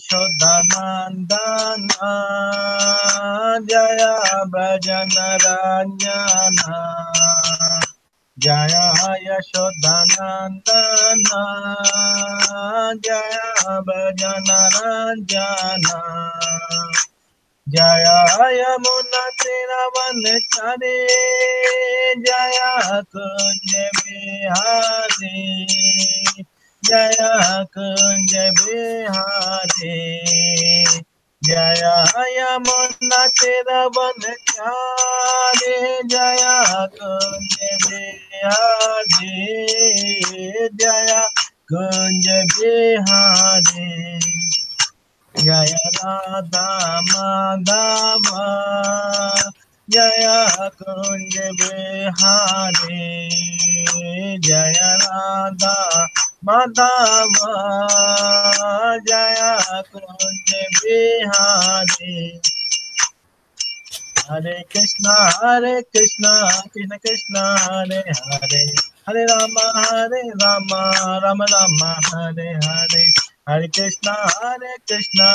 Shodhanandana Jaya Bhajana Ranjana Jaya Yashodhanandana Jaya Bhajana Ranjana Jaya Yamuna Tiravanchari Jaya Kunja Bihari Jaya Kunja Bihari Jaya Yamuna Tiravanchari Jaya Kunja Bihari Jaya Kunja Bihari Jaya Radha Madhava Jaya Kunja Bihari Jaya Radha Madhava Jaya Kunja Bihari Hare Krishna Krishna Krishna Hare Hare Hare Rama Rama Rama Hare Hare Hare Krishna Krishna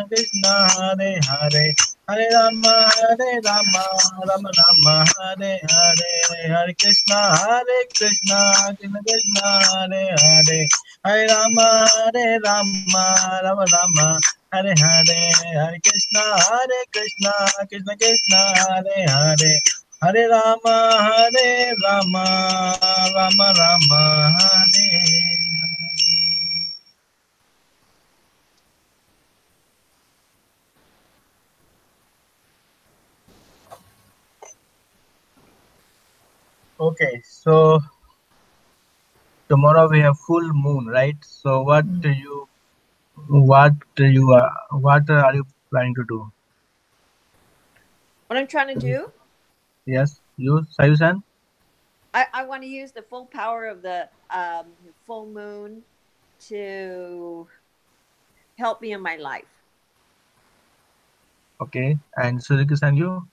Krishna Hare Hare Hare Rama Rama Rama Hare Hare Hare Krishna Krishna Krishna Hare Hare Hare Rama Rama Rama Hare Hare Hare Krishna Krishna Krishna Hare Hare Hare Rama Rama Rama Hare Okay, so tomorrow we have full moon, right? So what are you planning to do? What I'm trying to do? Yes, you, Sayusan? I want to use the full power of the full moon to help me in my life. Okay, and Suzaki-san, you?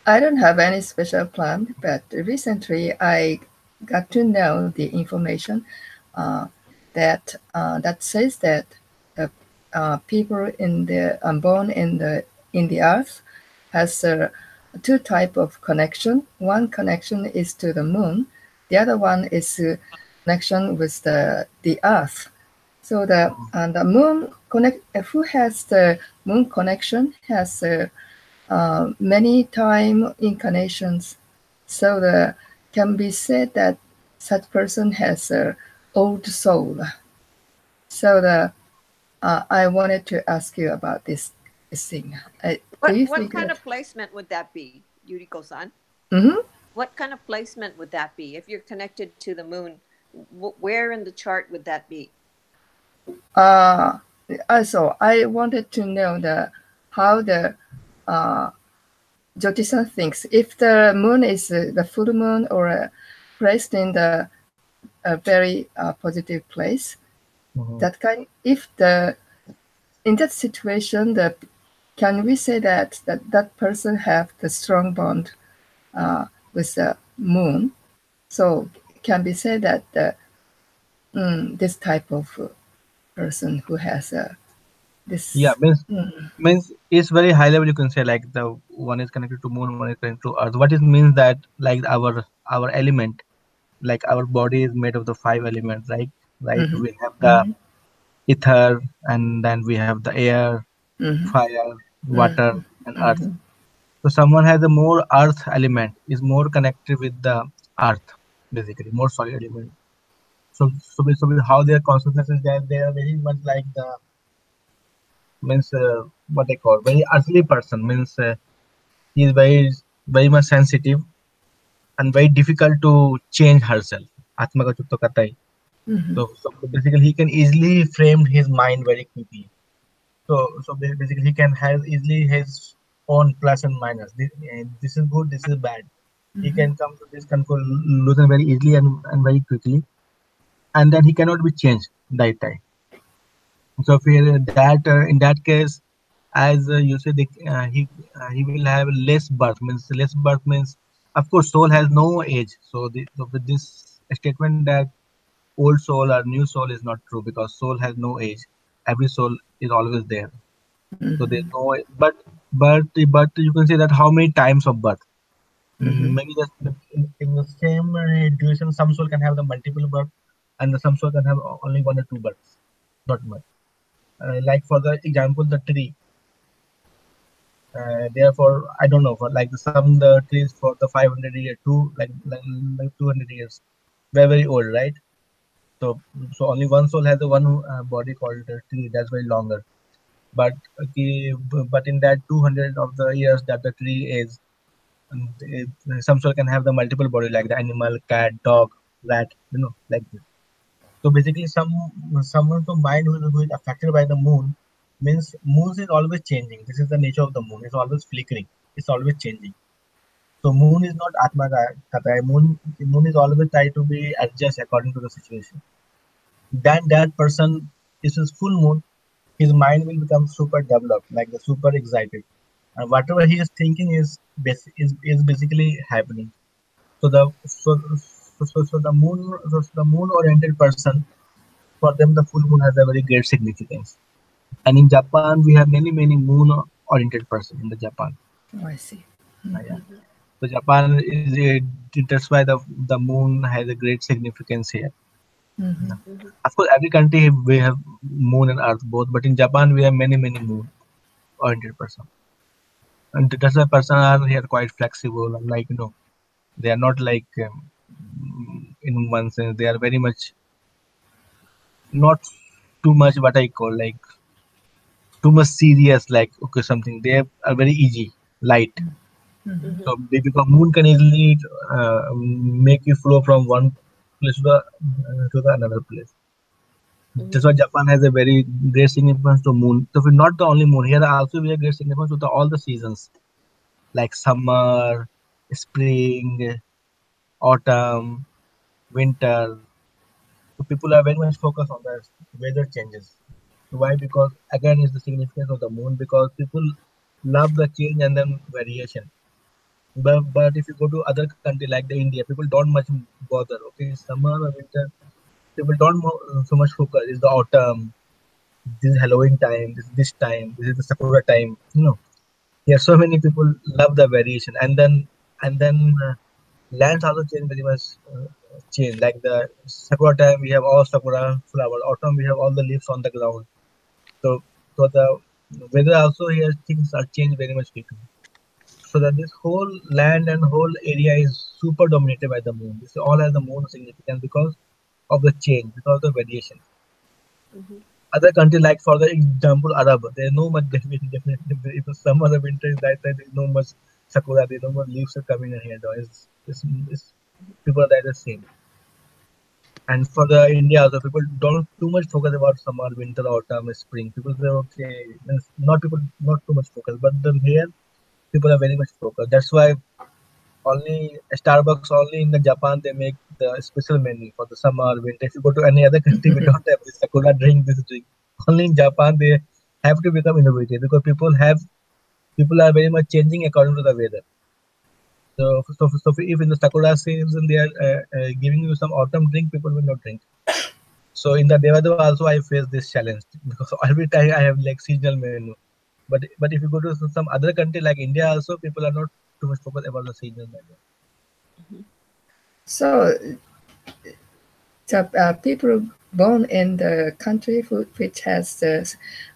I don't have any special plan, but recently I got to know the information that says that people in the born in the earth has two type of connection. One connection is to the moon, the other one is connection with the earth. So the moon connect who has the moon connection has many time incarnations. So can be said that such person has a old soul. So I wanted to ask you about this thing. What kind of placement would that be, Yuriko-san? Mm-hmm. What kind of placement would that be? If you're connected to the moon, where in the chart would that be? Also, I wanted to know how the Jyoti-san thinks if the moon is the full moon or placed in a very positive place. Mm-hmm. If in that situation, can we say that person have the strong bond with the moon? So can we say that this type of person who has this? Yeah, means it's very high level. You can say like the one is connected to moon, one is connected to earth. What it means that like our element, like our body is made of the five elements, right? Mm-hmm. We have the Mm-hmm. ether, and then we have the air, Mm-hmm. fire, water, and earth. Mm-hmm. So someone has a more earth element, is more connected with the earth, basically more solid element. So how their consciousness is there, they are very much like the means what they call very earthly person, means he is very much sensitive and very difficult to change herself. Atma ka chutto kata hai. Mm-hmm. So basically he can easily frame his mind very quickly. So basically he can have easily his own plus and minus. This is good, this is bad. He Mm-hmm. can come to this conclusion very easily and very quickly, and then he cannot be changed that time. So if in that case, as you said, he will have less birth. Means less birth means, of course, soul has no age. So with this statement that old soul or new soul is not true, because soul has no age. every soul is always there. So there's Mm-hmm. no, but you can say that how many times of birth. Mm-hmm. Maybe in the same duration, some soul can have the multiple birth, and the some soul can have only one or two births, not much. Like for the example, the tree. Therefore, I don't know for like some the trees for the 500 years, like 200 years, very very old, right? So only one soul has the one body called the tree. That's very longer. But okay, but in that 200 of the years that the tree is, some soul can have the multiple body like the animal, cat, dog, rat, like this. So basically, someone's mind who is affected by the moon means moon is always changing. This is the nature of the moon. It's always flickering. It's always changing. So moon is not Atma Kata. Moon is always try to be adjust according to the situation. Then that person is his full moon, his mind will become super developed, like the super excited. And whatever he is thinking is basically happening. So the moon oriented person, for them the full moon has a very great significance. And in Japan we have many moon oriented person in the Japan. Oh, I see. Yeah. Mm-hmm. So Japan is that's why the moon has a great significance here. Mm-hmm. Yeah. Mm-hmm. Of course, every country we have moon and earth both, but in Japan we have many moon oriented person. And that's why person are here quite flexible and like they are not like in one sense they are very much not too much what I call like too much serious like okay something they are very easy light. Mm-hmm. Mm-hmm. So because moon can easily make you flow from one place to the another place. That's Mm-hmm. why Japan has a very great significance to moon. So we're not the only moon here, also we have great significance to all the seasons like summer, spring, autumn, winter. So people are very much focused on the weather changes. Why? Because again, is the significance of the moon because people love the change and then variation. But if you go to other country like the India, people don't much bother. Okay, summer or winter, people don't so much focus. Is the autumn, this is Halloween time, this time, this is the Sakura time. Yeah, so many people love the variation, and then lands also change very much. Change like the Sakura time, we have all Sakura flower. Autumn, we have all the leaves on the ground. So the weather also here things are changed very much quickly. So that this whole land and whole area is super dominated by the moon. This all has the moon significance because of the change, because of the variation. Mm-hmm. Other country like for the example Arab, there is no much definitely if it's summer or winter is that there is no much sakura, there is no more leaves are coming in here. Though. It's people are the same. And for the India also people don't too much focus about summer, winter, autumn, spring. People say okay, not people not too much focus, but then here people are very much focused. That's why only Starbucks only in the Japan they make the special menu for the summer, winter. If you go to any other country, we don't have this sakura drink, this drink. Only in Japan they have to become innovative because people are very much changing according to the weather. So if in the sakura season they are giving you some autumn drink, people will not drink. So in the Devadeva also I face this challenge because every time I have like seasonal menu. But if you go to some other country like India also, people are not too much focused about the seasonal menu. Mm-hmm. So the people born in the country which has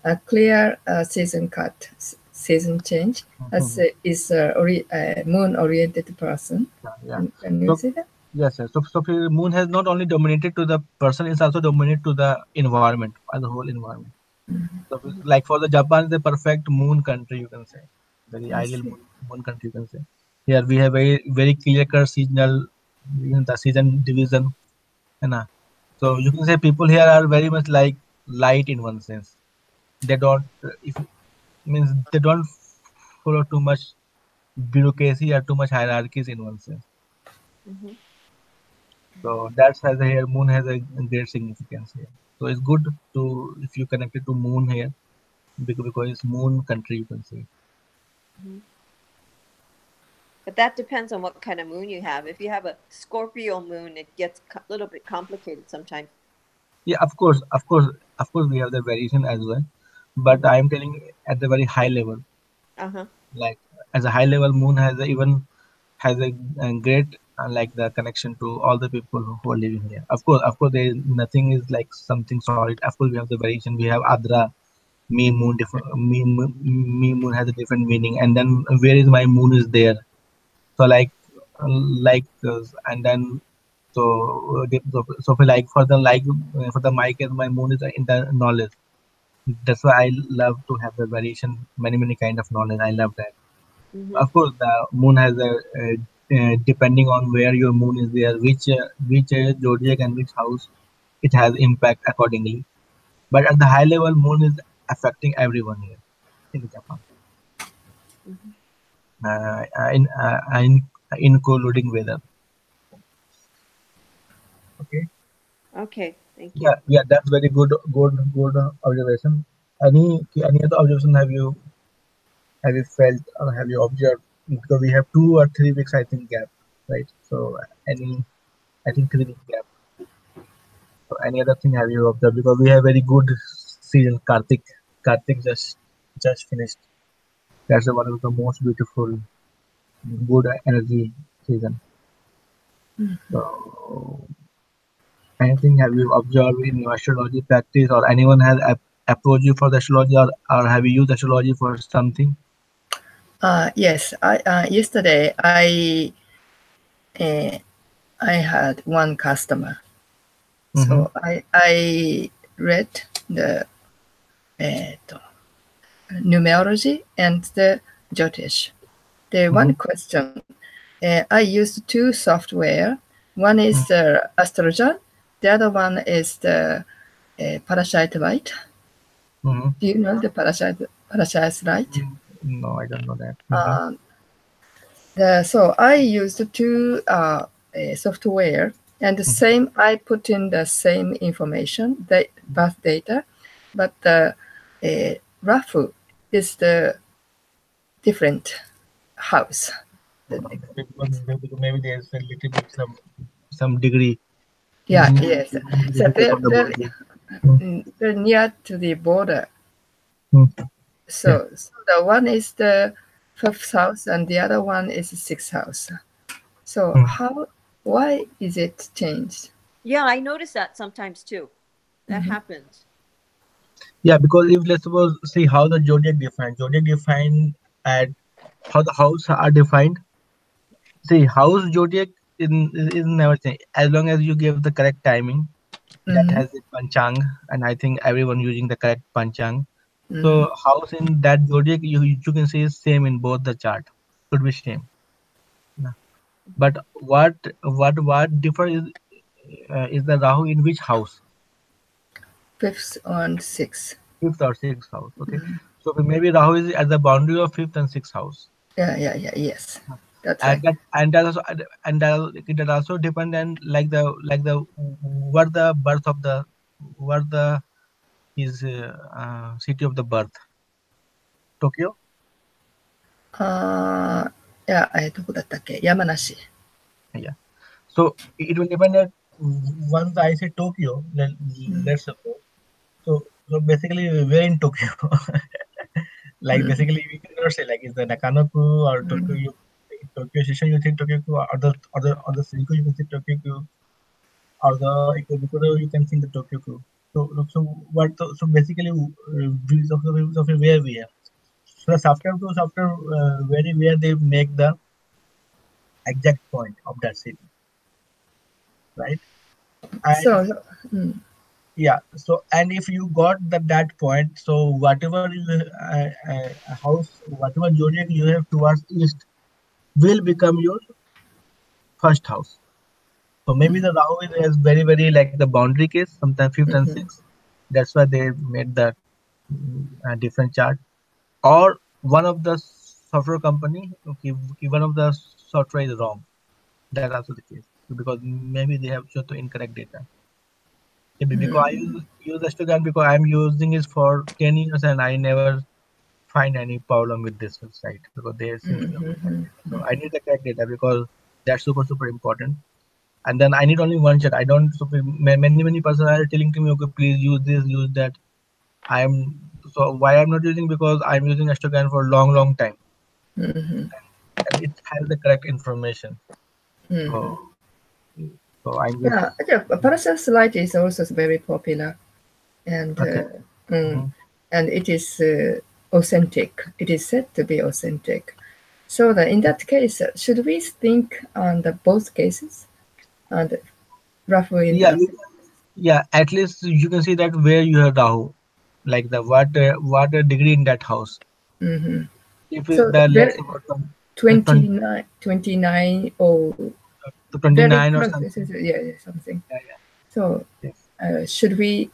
a clear season cut, season change, as is a moon-oriented person. Yeah, yeah. Can you So see that? yes, yes. So moon has not only dominated to the person, it's also dominated to the environment, the whole environment. So like for the Japan is a perfect moon country, you can say, very I ideal see. moon country, you can say. Here we have very clear cut seasonal, the season division, and so you can say people here are very much like light in one sense. They don't, if means they don't follow too much bureaucracy or too much hierarchies in one sense. Mm-hmm. So that's has a here moon has a great significance here. So it's good to if you connected to moon here because it's moon country you can say. Mm-hmm. But that depends on what kind of moon you have. If you have a Scorpio moon, it gets a little bit complicated sometimes. Yeah, of course, of course. Of course, we have the variation as well, but I am telling at the very high level. Uh-huh. Like as a high level, moon has a, even has a great like the connection to all the people who are living here. Of course, there is nothing is like something solid. Of course, we have the variation. We have Adra, me moon, different me moon has a different meaning, and then where is my moon is there. So like and then so for like for the mic as my moon is in the knowledge. That's why I love to have the variation, many kind of knowledge. I love that. Mm-hmm. Of course, the moon has a depending on where your moon is there, which zodiac and which house, it has impact accordingly. But at the high level, moon is affecting everyone here in Japan, Mm-hmm. including weather. Okay, Okay, thank you. yeah, that's very good observation. Any other observation have you felt or have you observed? Because we have 2 or 3 weeks, I think, gap, right? So any, I think 3 weeks gap. So any other thing have you observed? Because we have very good season, Kartik. Kartik just finished. That's one of the most beautiful, good energy season. So anything have you observed in your astrology practice, or anyone has approached you for the astrology, or have you used astrology for something? Yes, yesterday uh, I had one customer. Mm-hmm. So I read the uh, numerology and the Jyotish. The Mm-hmm. one question, I used two software. One is Mm-hmm. the Astrology, the other one is the Parasite Light. Mm-hmm. Do you know the Parasite Light? No, I don't know that. Mm-hmm. Uh, so I used two software, and the same I put in the same information, the birth data, but the rough is the different house. The next. Maybe there's a little bit some degree Yeah, yes. So modification of the boundary. they're near to the border. Mm. Yeah. So the one is the fifth house, and the other one is the sixth house. So Mm. why is it changed? Yeah, I notice that sometimes too. That happens. Yeah, because if let's suppose see how the zodiac defined at how the house are defined. See, house zodiac is never change as long as you give the correct timing. That Mm-hmm, has the panchang, and I think everyone using the correct panchang. mm-hmm. So house in that zodiac you can see is same in both the chart. Should be same. Yeah. But what differ is the Rahu in which house? Fifth and sixth. Fifth or sixth house. Okay. So maybe Rahu is at the boundary of fifth and sixth house. Yeah. Yes, that's And right. that also that also depend on like the what the birth of the what the is city of the birth. Tokyo. あどこだったっけ山梨。Yeah. So it will depend that once I say Tokyo, let's suppose. So basically we're in Tokyo. Like basically we cannot say like is the Nakanoku or Tokyo. Tokyo Station you think Tokyo, or the Seiko you can say Tokyo, or the Ikebukuro you can think the Tokyo. So basically views of where we are. So the software very where they make the exact point of that city, right? And So, mm, yeah, so and if you got that point, so whatever house, whatever zodiac you have towards east will become your first house. So maybe the Rahu is very like the boundary case, sometimes fifth and sixth. That's why they made the different chart. Or one of the software company, okay, one of the software is wrong. That's also the case because maybe they have shown the incorrect data. Maybe because I use Instagram because I'm using it for 10 years and I never find any problem with this website because they seem to have the correct data. So I need the correct data because that's super important. and then I need only one chart. I don't. So many persons are telling to me, okay, please use this, use that. I'm so why I'm not using, because I'm using Ashtogan for a long time, Mm-hmm. and it has the correct information. Mm-hmm. So I'm just Yeah, yeah. Paracelsus light is also very popular, and okay. mm, Mhm. and it is authentic. It is said to be authentic. So that in that case, should we think on the both cases and roughly in Yeah, the yeah. At least you can see that where you have Rahu, like the what degree in that house. hmm If so the let's very suppose 20, 29 or to very 29 or close. something. Yeah, yeah, something. Yeah, So yeah. Yes. should we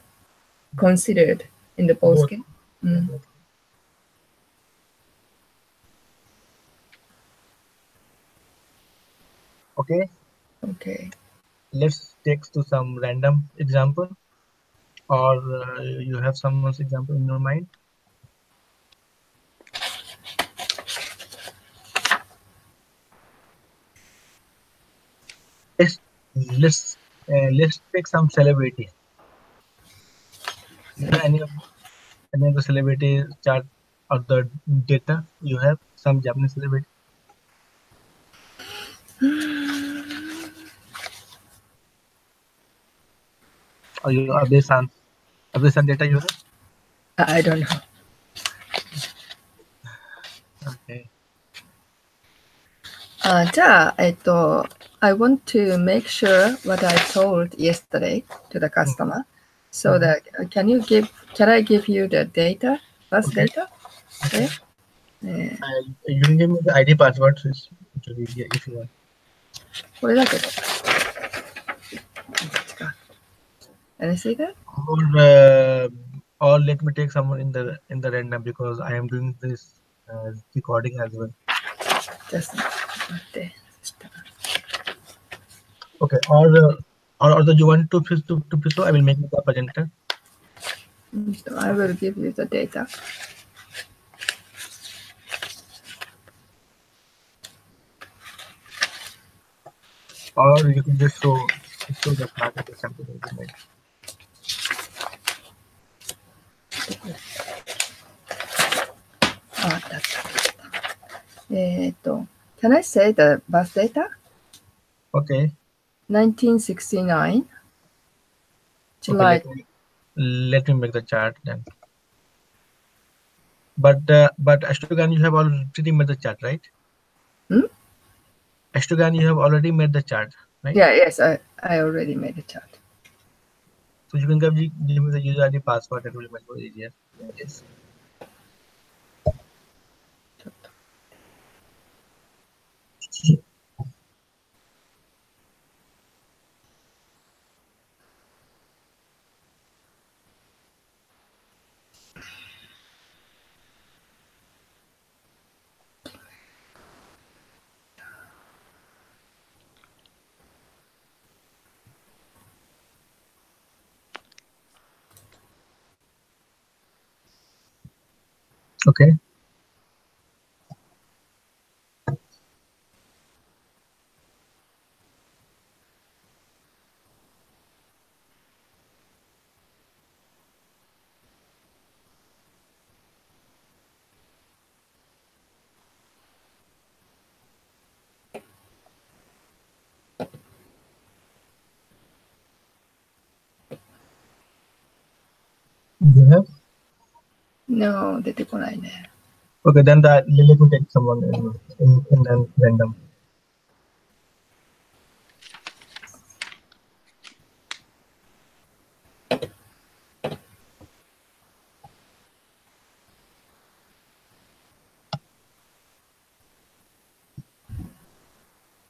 consider it in the both Both. case? Yeah, Mm, both. Okay. okay. Let's take to some random example, or you have someone's example in your mind. Let's let's take some celebrity. You know any of the celebrity chart or the data you have some Japanese celebrity, or your Abesan data you have? I don't know. Okay. I want to make sure what I told yesterday to the Mhm, customer. So mhm. that can I give you the data, bus Okay. data? Okay. Okay. Uh, You can give me the ID password, so it will be easier if you want. これだけど。Can I see that? Or let me take someone in the random, because I am doing this recording as well. Just 待って。Okay. Or the you want to so I will make you the presenter. I will give you the data. Or you can just show the chart or something like that. あ、あったあった。Can I say the bus data? Okay. 1969, Okay. July. Let me make the chart then. But Ashtogan, you have already made the chart, right? Hmm? Ashtogan, you have already made the chart, right? Yeah, yes, I already made a chart. So you can give me the user ID password. It will be much more easier. Yes. Okay. You have. No, 出てこないね。Okay. Then let me take someone in the random.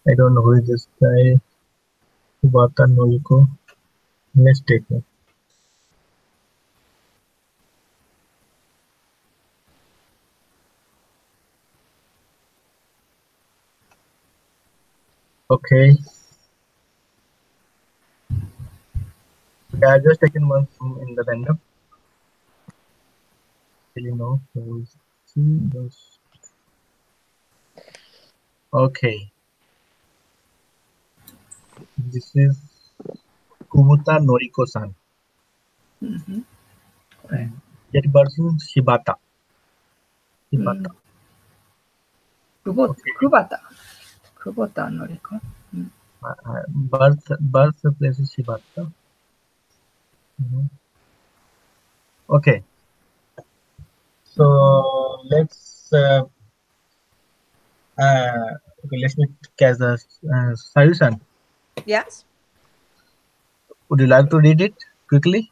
I don't know who is this guy. Subata Noiko. Let's take it. Okay. Okay. I just taken one from in the random. Really know who is this. Okay. This is Kubuta Noriko-san. Mm-hmm. Correct. That person Shibata. Shibata. Okay. Kubota. Kubota Noriko. Birthplace is Shibata. Mhm. Okay. So let's okay. Let me catch the solution. Yes. Would you like to read it quickly?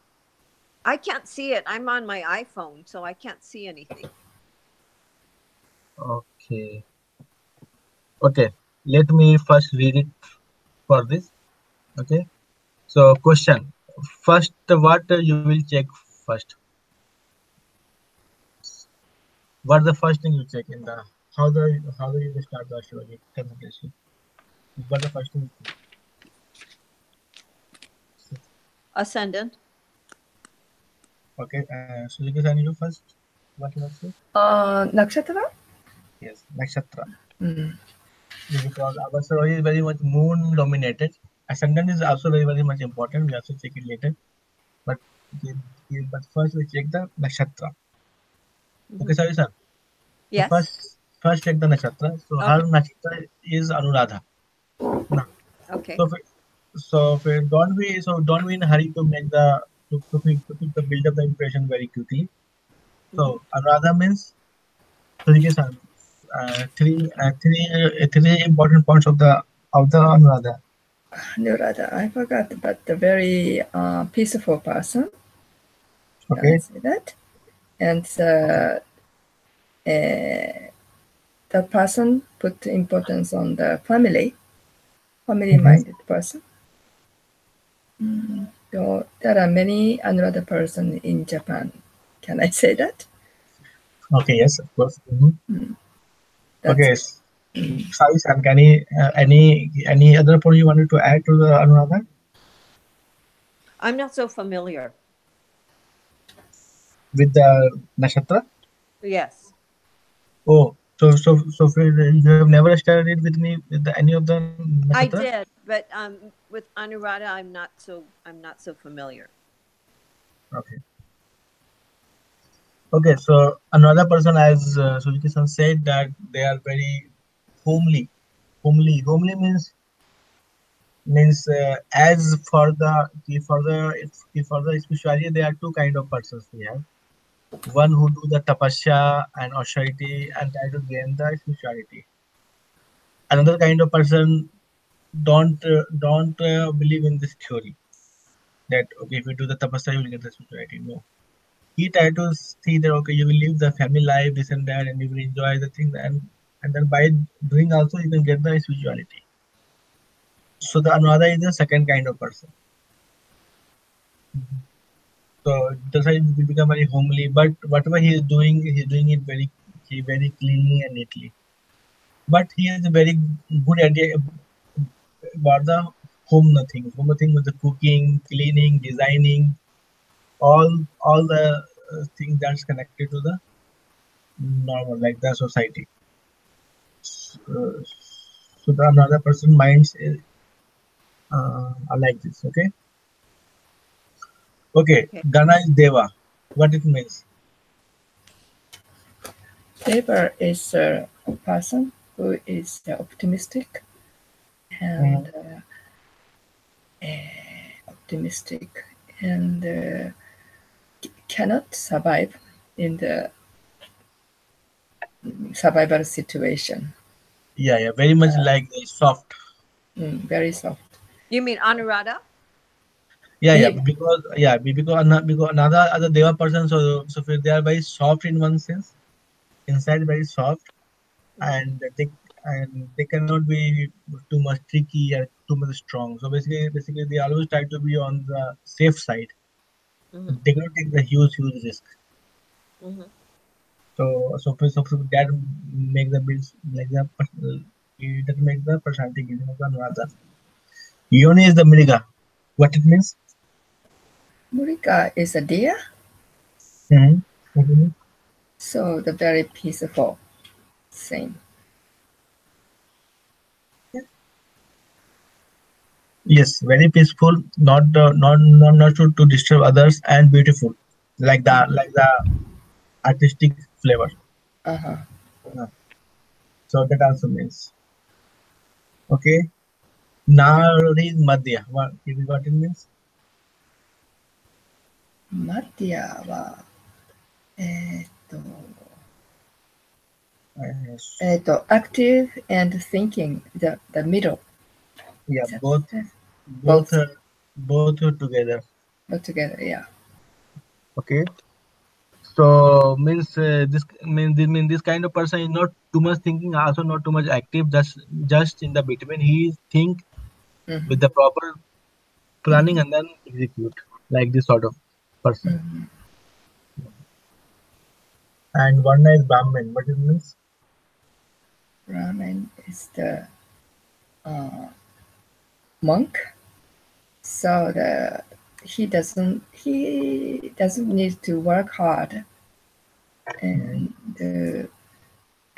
I can't see it. I'm on my iPhone, so I can't see anything. Okay. Okay. Let me first read it for this. Okay. So question. First, what you will check first? What's the first thing you check in the how do you start the astrology consultation? What the first thing you check? Ascendant. Okay. Suzuki san, you first. What you want to say? Nakshatra? Yes, nakshatra. Mm. Because our astrology is very much moon dominated. Ascendant is also very much important. We also check it later. But but first we check the nakshatra. Okay, sorry sir. So Yes. first check the nakshatra. So her Okay. nakshatra is Anuradha. No. Okay. So don't we in a hurry to make to build up the impression very quickly. So Anuradha means Suzuki san. Three important points of the Anuradha. Nurada, I forgot, but the very peaceful person. Can I Okay. say that? And Okay. the person put importance on the Mhm. family-minded person. So there are many Anuradha person in Japan. Can I say that? Okay. Yes, of course. Mhm. That's Okay. it. Sai san, can any other point you wanted to add to the Anuradha I'm not so familiar. with the nakshatra? Yes. Oh, you have never studied with me with any of the nakshatra? I did, but with Anuradha, I'm not so familiar. Okay. Okay. So another person, as Suzuki-san said, that they are very homely. Homely means as for the spirituality, there are two kind of persons we have. One who do the tapasya and austerity and try to gain the spirituality. Another kind of person don't believe in this theory that okay, if you do the tapasya you will get the spirituality. No, he tried to see that okay, you will live the family life, this and that, and you will enjoy the things, and then by doing also you can get the spirituality. So the Anuradha is the second kind of person. Mhm. So that's why he become very homely, but whatever he's doing it very cleanly and neatly. But he is a very good idea about the home nothing. Home nothing with the cooking, cleaning, designing, all the things that's connected to the normal, like the society. Uh, so the another person minds are like this. Okay, okay. Okay. Gana is Deva. What it means? Deva is a person who is optimistic and Mhm. optimistic and cannot survive in the survival situation. Yeah, very much like soft. Very soft. You mean Anuradha? Deva. Because another other Deva person, so they are very soft in one sense, inside very soft, and they cannot be too much tricky or too much strong. So basically they always try to be on the safe side. Mm-hmm. They cannot take the huge risk. Mm-hmm. So that make the builds like that makes the personality giving of the Anuradha. Yoni is the Mriga. What it means? Murika is a deer, Mm-hmm. What it means? so the very peaceful. Same. Yes, very peaceful, not to disturb others, and beautiful, like the artistic flavor. Uh-huh. Uh, So that also means okay. Nari Madhya. What it means? マティアは、えーっと、Uh, active and thinking, the middle. yeah, Is that both it? both Both, uh, both are together. both together, yeah. Okay. So means this kind of person is not too much thinking, also not too much active, just in the between. He think Mm-hmm. with the proper Mm-hmm. planning and then execute, like this sort of person. Mm-hmm. And one is Brahmin. What it means? Ramen is the uh, monk, so he doesn't need to work hard, Mm,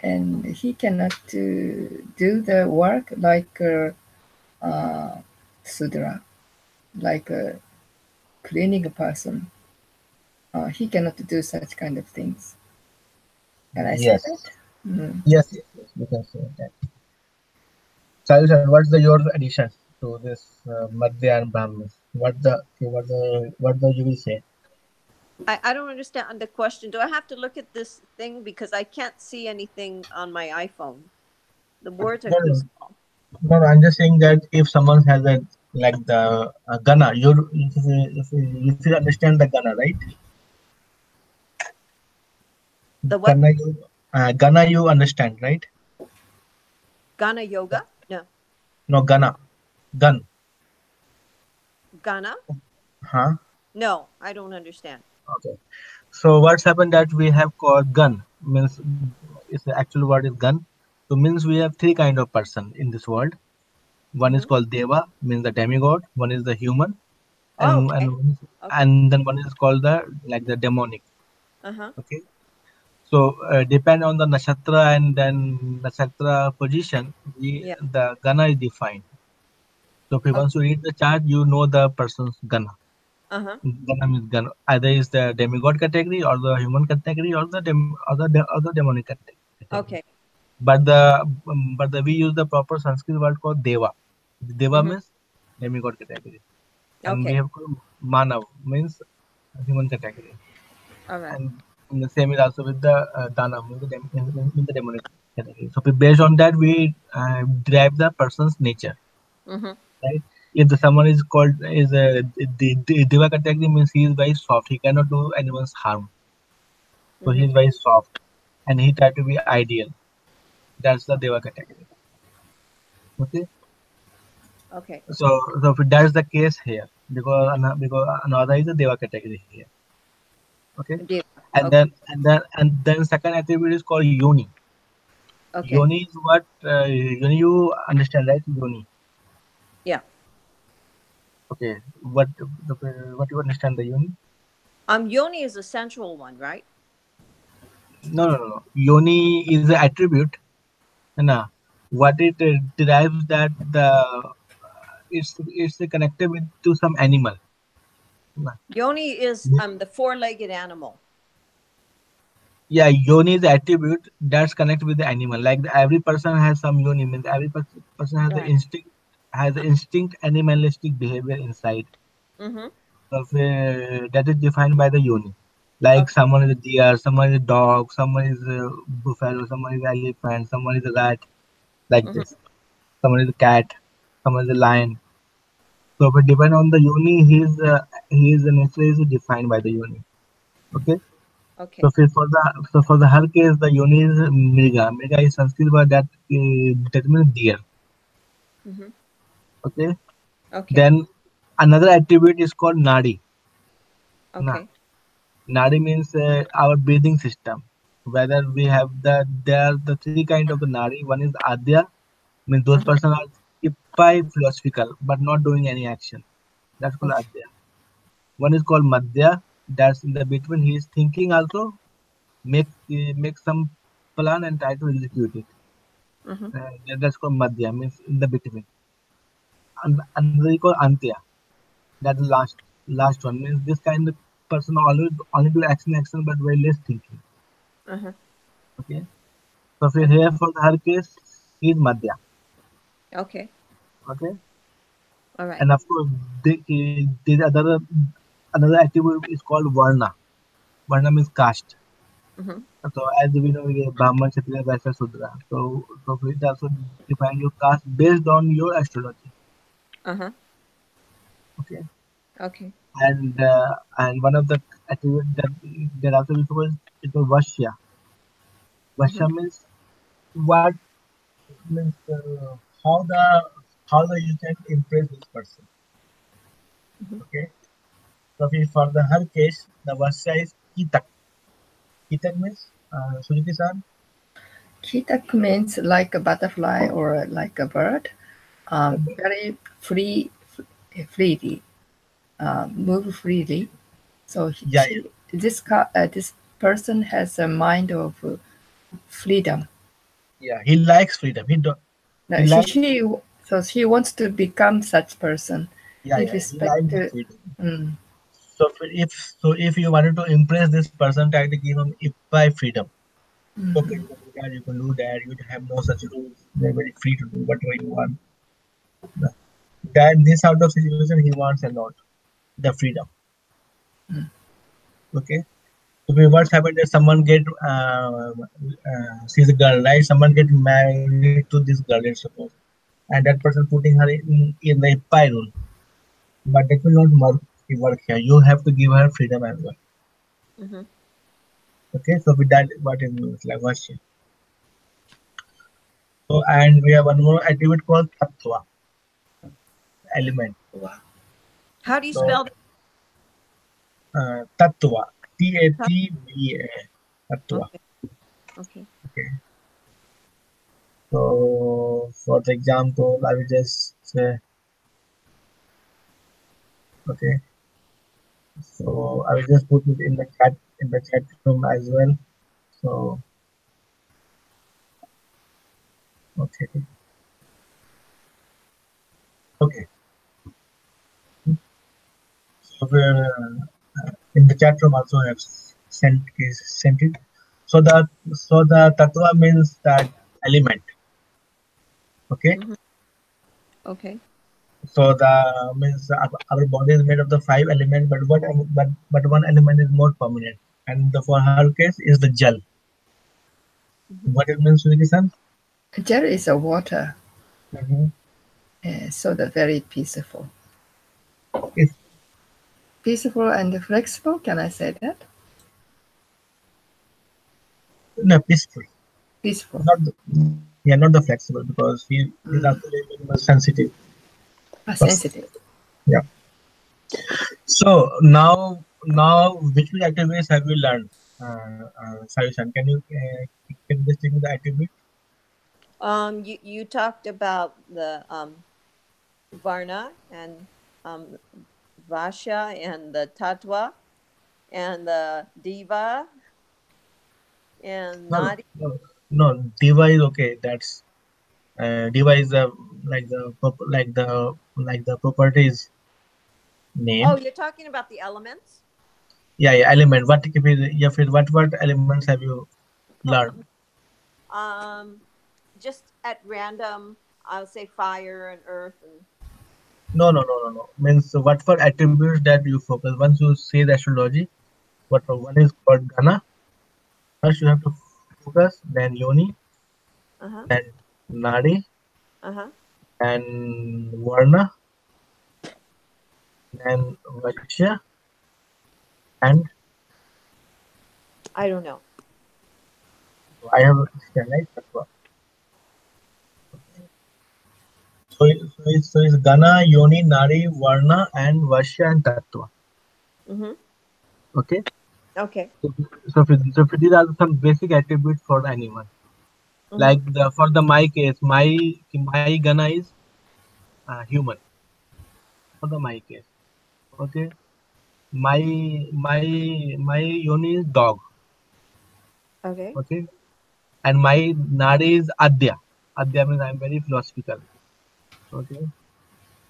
and he cannot do the work like Sudra, like a cleaning person. He cannot do such kind of things. Can I say yes. that? Mm. Yes. You can say that. Solution. What's your addition to this Madhya and Brahmin? What the you will say? I don't understand the question. Do I have to look at this thing because I can't see anything on my iPhone? The words are No, too no, small. no. I'm just saying that if someone has a like the Gana, if you understand the Gana, right? The what? Gana you understand, right? Ghana yoga? No. No, gun. Ghana? Huh? No, I don't understand. Okay. So what's happened that we have called gun means it's the actual word is gun. So means we have three kind of person in this world. One is Hmm. called Deva, means the demigod. One is the human, Oh, and okay. and Okay. and then one is called the like the demonic. Uh huh. Okay. So depend on the nakshatra and then nakshatra position, Yeah. the gana is defined. So if you Okay. want to read the chart, you know the person's gana. Uh huh. Gana means gana. Either is the demigod category or the human category or the demonic category. Okay. But the we use the proper Sanskrit word called deva. Deva Hmm. means demigod category, and we Okay. have called manav means human category. All right. And the same is also with the dana means the demonic category. So based on that we derive the person's nature, Mm-hmm. right? If the someone is called is the deva category means he is very soft, he cannot do anyone's harm, so he Mm-hmm. is very soft and he try to be ideal. That's the deva category. Okay. Okay. So if that's the case here, because another is a deva category here. Okay. Deva. and Okay. then and then and then second attribute is called yoni. Okay. Yoni is what yoni you understand, right? Yoni. Yeah. Okay. What you understand the yoni? Yoni is the sensual one, right? No. Yoni is the attribute. Na. What it derives that the it's connected with to some animal. Na. Yoni is the four-legged animal. Yeah, yoni is the attribute that's connected with the animal. Like every person has some yoni, means every person Right. has the instinct animalistic behavior inside. Mm-hmm. Of that is defined by the yoni. Like Okay. someone is a deer, someone is a dog, someone is a buffalo, someone is elephant, someone is a rat, like Mm-hmm. this. Someone is a cat, someone is a lion. So if it depend on the yoni, his nature is defined by the yoni. Okay. So Okay. for the her case, the yoni is mriga. Mriga is Sanskrit word that means deer. Mm-hmm. Okay. Okay. Then another attribute is called nadi. Na. Okay. Nadi means our breathing system. Whether we have there are the three kind of the nadi. One is adya, means those Mm-hmm. person are quite philosophical but not doing any action. That's called Okay. adya. One is called madhya. That's in the between. He is thinking also, make some plan and try to execute it. Mm-hmm. That's called madhya, means in the between. another is called Antya. That's the last one. Means this kind of person always only do action, but very less thinking. Uh-huh. Okay. So if Okay. here for the her case is Madhya. Okay. Okay. All right. And of course, the another attribute is called Varna. Varna means caste. Mm-hmm. So as we know, we have Brahman, Kshatriya, Vaishya, Shudra. So it also define your caste based on your astrology. Uh-huh. Okay. Okay. And one of the attributes that also we focus is the Vashya. Mm-hmm. Vashya means what means how the how the you can impress this person. Mm-hmm. Okay. So for the her case, the Vashya is Kitak. Kitak means Sujiti-san. Kitak means like a butterfly or like a bird, Okay. very freely, move freely. So Yeah, yeah, this person has a mind of freedom. yeah. He likes freedom. He Now, likes so she wants to become such person yeah, with yeah. He likes respect the to. freedom. Mm, So if you wanted to impress this person, try to give him by freedom. Okay, mhm, you can do that. You can do that. You have no such rules. You're very free to do whatever you want. That this sort of situation he wants a lot. The freedom. mm. Okay. So what's happened is someone get she's a girl, right? Someone get married to this girl, let's suppose, and that person putting her in the pie rule. But that will not work here. You have to give her freedom as well. Mm-hmm. Okay, so with that, what it means like worship. So and we have one more attribute called tattva, element. Wow. How do you So spell tattva, that? Tatva, tattva. Okay. Okay. Okay. So for the example, I will just say, okay. So I will just put it in the chat room as well. So okay, okay. So in the chat room also I have sent it. So the tattva means that element. Okay. Mm-hmm. Okay. So the means our body is made of the five elements, but one element is more permanent, and for her case is the gel. Mm-hmm. What it means, Sujiki-san? There is a water, Mm-hmm. so that very peaceful, It's peaceful and flexible. Can I say that? no, peaceful, Peaceful, not the, yeah, not the flexible because he is mm. actually very much sensitive person. Sensitive. Yeah. So now which activities have you learned, Sayushan? Can you just give me the activity? You talked about the Varna and um Vasha and the Tatwa and the Diva and No, Nadi. no, no. Diva is okay. That's Diva is the like the properties name. Oh, you're talking about the elements? Yeah, yeah. Element. What elements have you learned? um, just at random, I'll say fire and earth and. No, no, no, no, no. Means what for attributes that you focus. Once you say the astrology, what one is called Gana. First you have to focus, then Yoni, Uh huh. then Nadi, Uh huh. then Varna, then Vaishya, and I don't know. I have right. Tattva. So it's Gana, Yoni, Nadi, Varna, and Vaishya and Tattva. Mm-hmm. Okay. Okay. So these are some basic attributes for anyone. Mm-hmm. Like the for the my case, my Gana is human for the my case. Okay. My my Yoni is dog. Okay. Okay. And my Nadi is Adya. Adya means I'm very philosophical. Okay.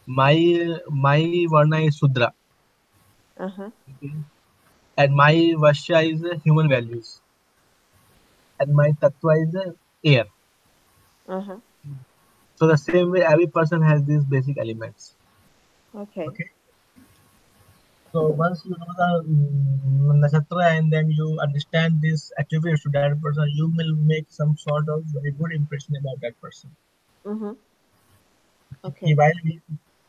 my Varna is Sudra, Uh-huh. okay? And my Vashya is human values, and my Tattva is air. Uh-huh. So the same way, every person has these basic elements. Okay. Okay. So once you know the nakshatra and then you understand these attributes to that person, you will make some sort of very good impression about that person. Mm-hmm. Okay, Okay. while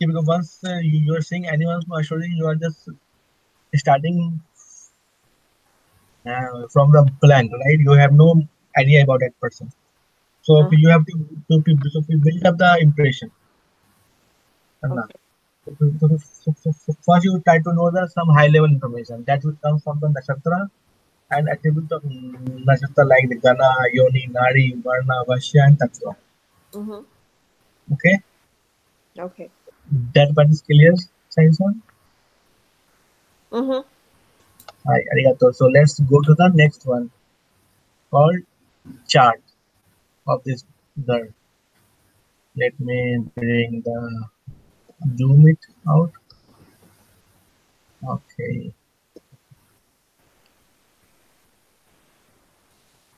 because once you are seeing anyone's astrology, you are just starting from the blank, right? You have no idea about that person. So Uh-huh. you have to build up the impression. Anna. Okay. So first you try to know the some high level information that will come from the nakshatra and attributes of nakshatra like the Gana, Yoni, Nari, Varna, Vashya, and Tattva. Mm-hmm. Okay, Okay. that part is clear, science one. Mm-hmm. Hi, arigato. So let's go to the next one called chart of this girl. Let me bring the zoom it out. Okay,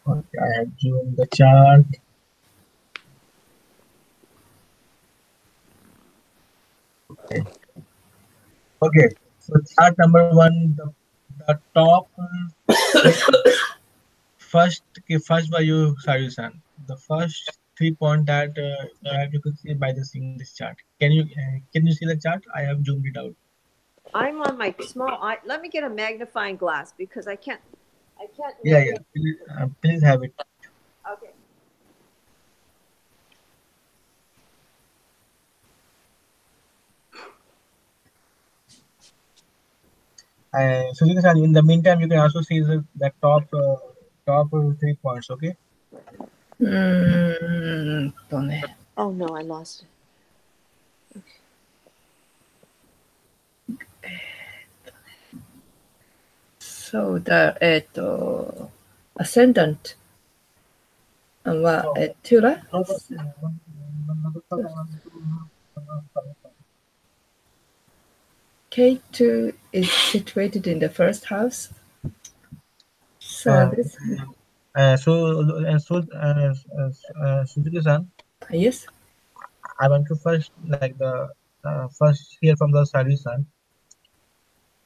okay, I have zoomed the chart. Okay, okay. So chart number one, the top three first, okay, first by you, Saryusan. The first 3 point that you could see by the seeing this chart. Can you see the chart? I have zoomed it out. I'm on my small let me get a magnifying glass because I can't Yeah, make yeah. it. Please have it. Okay. Sujita, in the meantime, you can also see the top 3 points. Okay. ね。Oh no, I lost it. So the ascendant は No, トゥラ no, no. K2 is situated in the first house. So Uh, this so Sujita-san, yes. I want to first like the first hear from the Sari-san,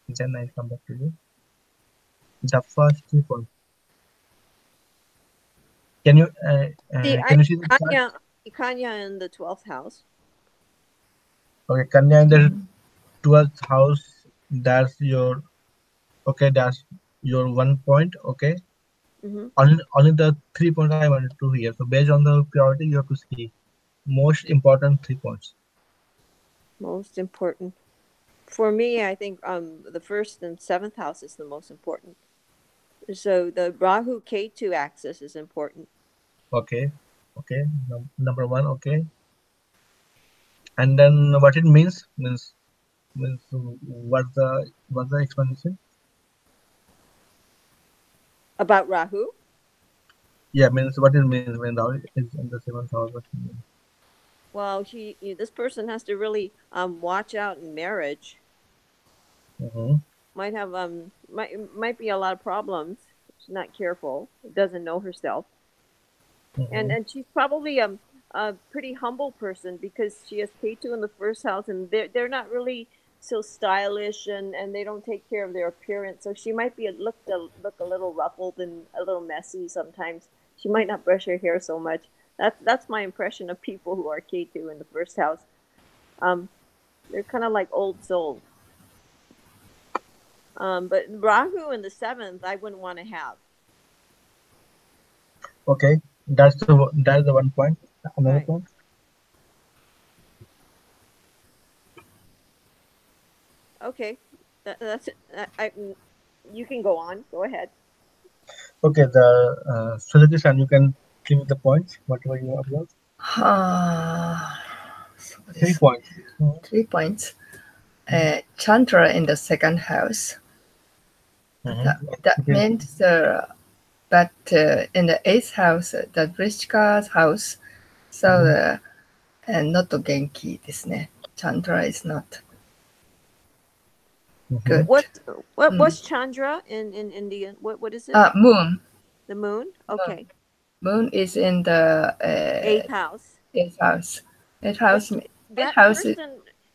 then I come back to you. The first 3 points. See, Can I you see the chart? Kanya in the 12th house. Okay, Kanya in the Mm. 12th house. That's your okay. That's your 1 point. Okay, Mm-hmm. only the 3 points I wanted to hear. So based on the priority, you have to see most important 3 points. Most important. For me, I think the first and seventh house is the most important. So the Rahu Ketu axis is important. Okay, okay. Number one. Okay, and then what it means what's the explanation? About Rahu? Yeah, means what it means when Rahu is in the seventh house. What it means? Well, this person has to really watch out in marriage. Mm-hmm. Might have might be a lot of problems. She's not careful. Doesn't know herself, Mm-hmm. and she's probably a pretty humble person because she has K2 in the first house, and they're not really so stylish, and they don't take care of their appearance. So she might be look a little ruffled and a little messy sometimes. She might not brush her hair so much. That's my impression of people who are K2 in the first house. Um, they're kind of like old souls. But Rahu in the seventh, I wouldn't want to have. Okay, that's the 1 point. Another Right. point. Okay. That's it. You can go on. Go ahead. Okay, the Suzuki-san, you can give me the points, whatever you observe. はあ、そうで Three す。points. 3 points. Chandra in the second house. Mm-hmm. That means but in the eighth house, the Vrishchika's house, so not 元気ですね。Chandra is not Mm-hmm. good. Mm. What's Chandra in Indian? What is it? Moon. The moon? Moon. Okay. Moon is in the Eighth house. eighth house. Eighth But house. Eighth that house is. person,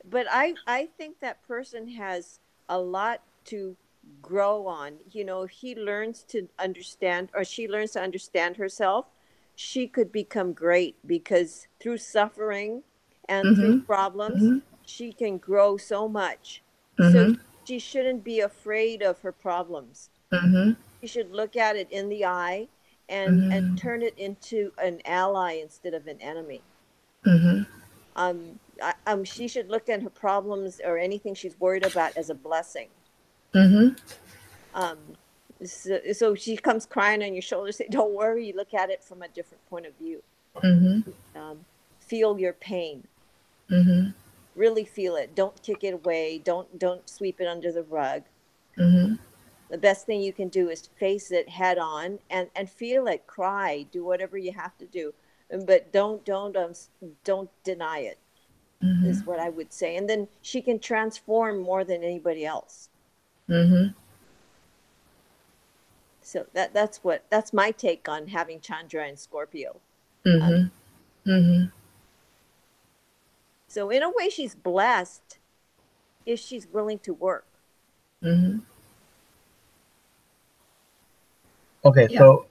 but I think that person has a lot to grow on. You know, if he learns to understand, or she learns to understand herself, she could become great, because through suffering and through Mm-hmm. problems, Mm-hmm. she can grow so much. So Mm-hmm. she shouldn't be afraid of her problems. Mm-hmm. You should look at it in the eye, and Mm-hmm. turn it into an ally instead of an enemy. Mm-hmm. She should look at her problems or anything she's worried about as a blessing. Mm-hmm. Um, so she comes crying on your shoulder, say, "Don't worry." You look at it from a different point of view. Mm-hmm. Feel your pain. Mm-hmm. Really feel it. Don't kick it away. Don't sweep it under the rug. Mm-hmm. The best thing you can do is face it head on, and feel it. Cry. Do whatever you have to do, but don't deny it. Is what I would say. And then she can transform more than anybody else. Mm-hmm. So that's my take on having Chandra and Scorpio. Um, Mm-hmm. Mm-hmm. so in a way, she's blessed if she's willing to work. Mm-hmm. Okay, Yeah. so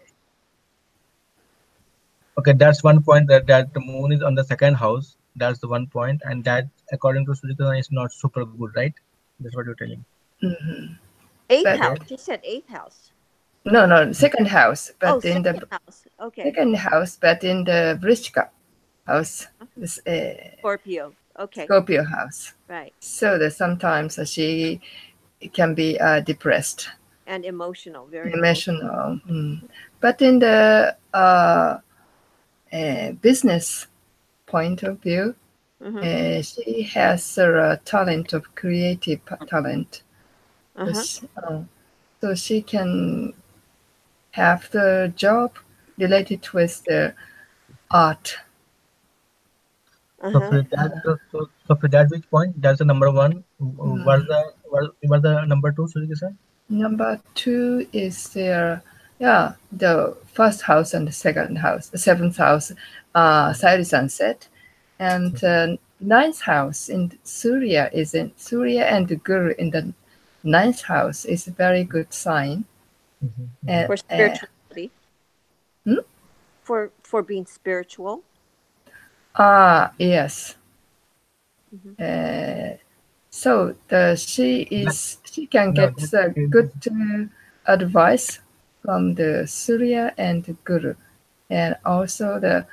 okay, that's one point, that the moon is on the second house. That's the one point, and that according to Sujata is not super good, right? That's what you're telling. Mm-hmm. Eighth But Okay. house. She said eighth house. no, second house. Oh, But in the second house. Okay. second house, but in the Vrishka house, this Scorpio. Okay. Scorpio house. Right. So that sometimes she can be depressed, And emotional. Very emotional. emotional. Mm. But in the business point of view, Mm-hmm. she has a talent of creative talent. Uh-huh. Yes, so she can have the job related with the art. So Uh-huh. for that, so for that, which point? That's the number one. Mm. Was the number two, Sujata? Number two is their, yeah, the first house and the second house, the seventh house, Sayuri sunset, and ninth house in Surya is in Surya and the Guru in the ninth house is a very good sign. Mm-hmm. Mm-hmm. Uh, For uh, spirituality. hmm? For being spiritual. Yes. Mm-hmm. Uh, so That, she can no, get that good advice from the Surya and the Guru, and also the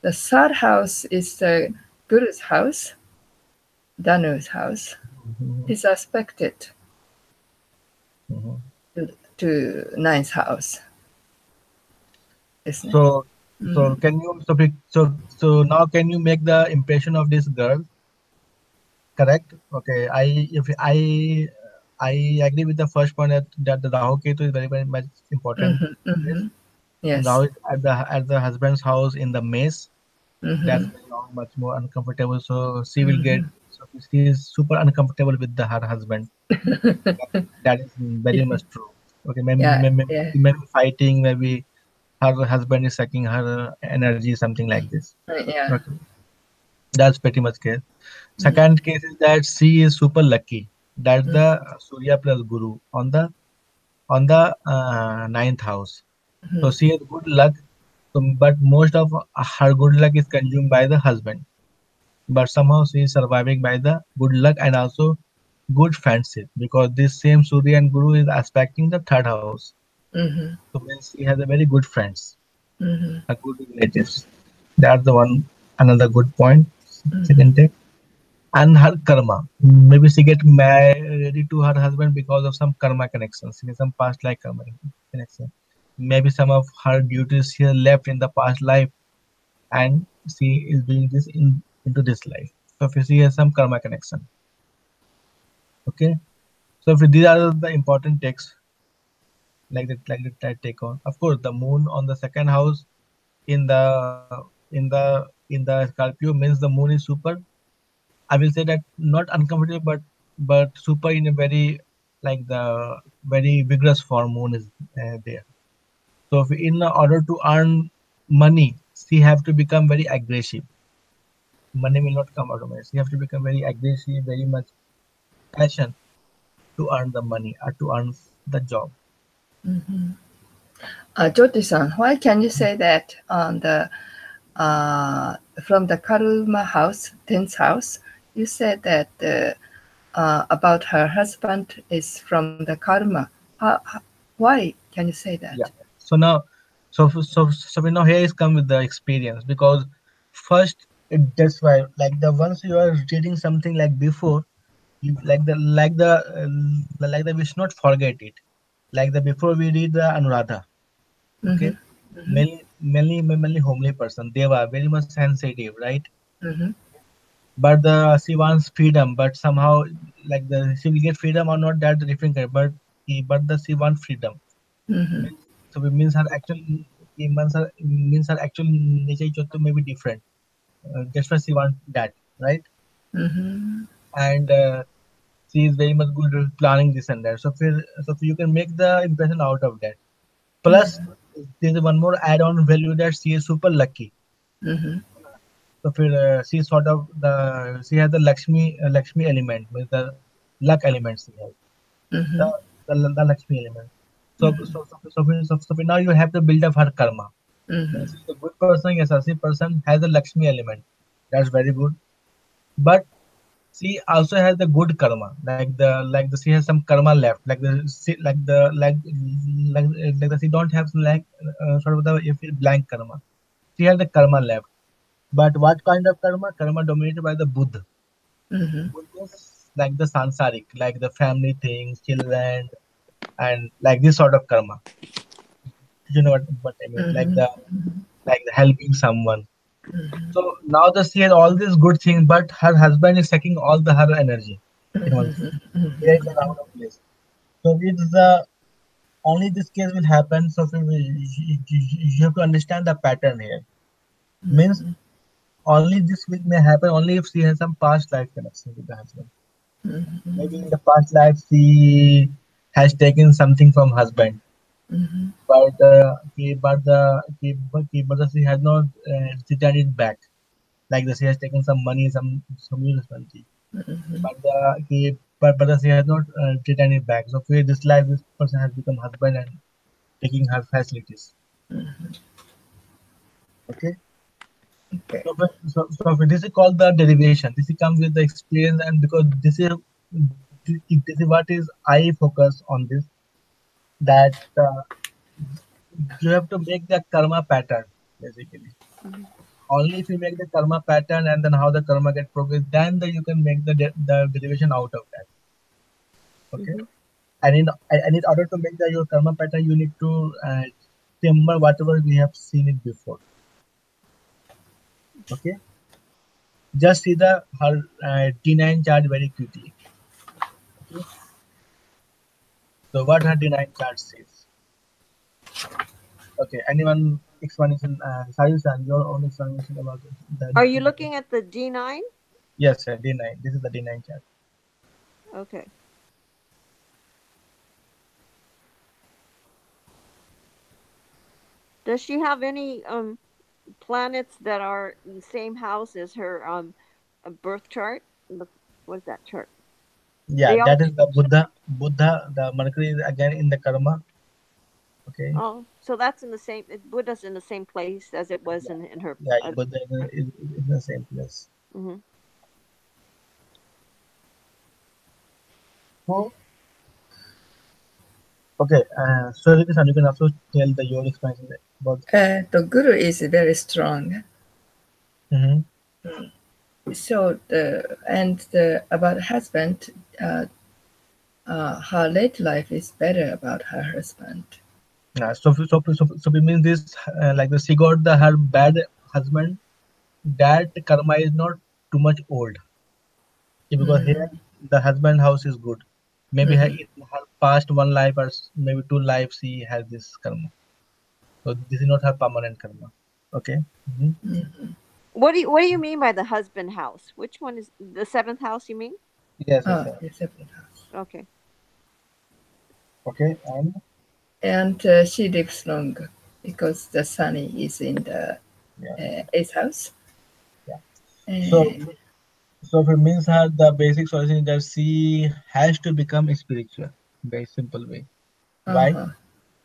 the third house is the Guru's house, Danu's house, Mhm, is aspected mhm. to ninth house, isn't it? So, so Mm-hmm. can you so now can you make the impression of this girl correct? Okay, I agree with the first point, that the Rahu Ketu is very much important. Mm-hmm. Yes, Mm-hmm. and Yes. Rahu is at the husband's house in the maze. That's Mm-hmm. very long, much more uncomfortable. So she will get, Mm-hmm. so she is super uncomfortable with her husband. That is very much true. Okay, Yeah. Yeah. maybe fighting, maybe her husband is sucking her energy, something like this. Yeah. Okay, that's pretty much case. Mm-hmm. Second case is that she is super lucky. That's Mm-hmm. the Surya plus Guru on the ninth house. So she has good luck, but most of her good luck is consumed by the husband. But somehow she is surviving by the good luck and also good friendship, because this same Surya and Guru is aspecting the third house. Mm-hmm. So means she has a very good friends, Mm-hmm. a good relatives. That's the one another good point. Mm-hmm. Second take. And her karma. Maybe she get married to her husband because of some karma connections, some past life karma connection. Maybe some of her duties she has left in the past life, and she is doing this into this life. So if she has some karma connection. Okay. So if these are the important texts, like that take on. Of course, the moon on the second house in the in the Scorpio means the moon is super. I will say that not uncomfortable, but super in a very like the very vigorous form. Moon is there. So if in order to earn money, she have to become very aggressive. Money will not come automatically. She have to become very aggressive, very much passion to earn the money or to earn the job. Jyoti-san, why can you say that on the uh, from the karma house, 10th house, you said that about her husband is from the karma. Why can you say that? Yeah. So now, so we know here is come with the experience because first that's why like the once you are reading something like before, you like the we should not forget it. Like the before we read the Anuradha, Mm-hmm, okay, mainly homely person. They were very much sensitive, right? mm-hmm, But the she wants freedom, but somehow like the she will get freedom or not that different, but the she wants freedom. mm-hmm, Means, so it means her actual means her actual nature is also maybe different. That's why she wants that, right? mm-hmm, And she is very much good at planning this and that. So you can make the impression out of that. Plus, there's one more add-on value that she is super lucky. mm-hmm, So she sort of the she has the Lakshmi element with the luck element she has the mm-hmm, the Lakshmi element. So now you have to build up her karma. mm-hmm, Means she's a good person, yes, a person has a Lakshmi element. That's very good. But she also has the good karma, like the she has some karma left, like the she, like the she don't have like sort of the if it blank karma. She has the karma left. But what kind of karma? Karma dominated by the Buddha. mm-hmm, Buddha is like the sansaric, like the family things, children, and like this sort of karma. You know what I mean? mm-hmm, Like the helping someone. So now that she has all these good things, but her husband is sucking all the her energy in one side. There is a round of place. So it's the only this case will happen. So you have to understand the pattern here. Means only this will may happen only if she has some past life connection with the husband. Maybe in the past life she has taken something from husband, but but she has not returned it back. Like the she has taken some money, some responsibility, but she has not returned it back. So for this life, this person has become husband and taking her facilities. Okay. okay. So this is called the derivation. This comes with the experience, and because this is what is I focus on this that you have to make the karma pattern basically. Only if you make the karma pattern and then how the karma get progressed, then you can make the derivation out of that. Okay. Mm-hmm. And in order to make your karma pattern, you need to remember whatever we have seen it before. Okay. Just see the her D9 chart very quickly. Okay. So what her D9 chart says. Okay. Anyone explanation? Sayusan, your own explanation about the Are you looking at the D9? yes, sir, D9. This is the D9 chart. Okay. Does she have any planets that are in the same house as her birth chart? What is that chart? Yeah, They all. that is the Buddha, the Mercury is again in the karma. Okay. Oh, so that's in the same. Buddha's in the same place as it was Yeah, in her. yeah, Buddha is in the same place. Mm-hmm. So, okay, so Rikisan, you can also tell the your explanation about. The guru is very strong. Mm-hmm. So the about husband, uh, her late life is better about her husband. Yeah, so it means this like the she got the her bad husband. That karma is not too much old. Okay, because here the husband house is good. Maybe her, Mm-hmm. in her past one life or maybe two lives she has this karma. So this is not her permanent karma. Okay. Mm-hmm. What do you mean by the husband house? Which one is the seventh house? You mean? Yes, yes, Ah, sir. the seventh house. Okay. Okay, and And she lives longer because the Sunny is in the yeah, eighth house. yeah. So, Uh, so for means her the basic solution is that she has to become spiritual. Very simple way. Why? uh-huh.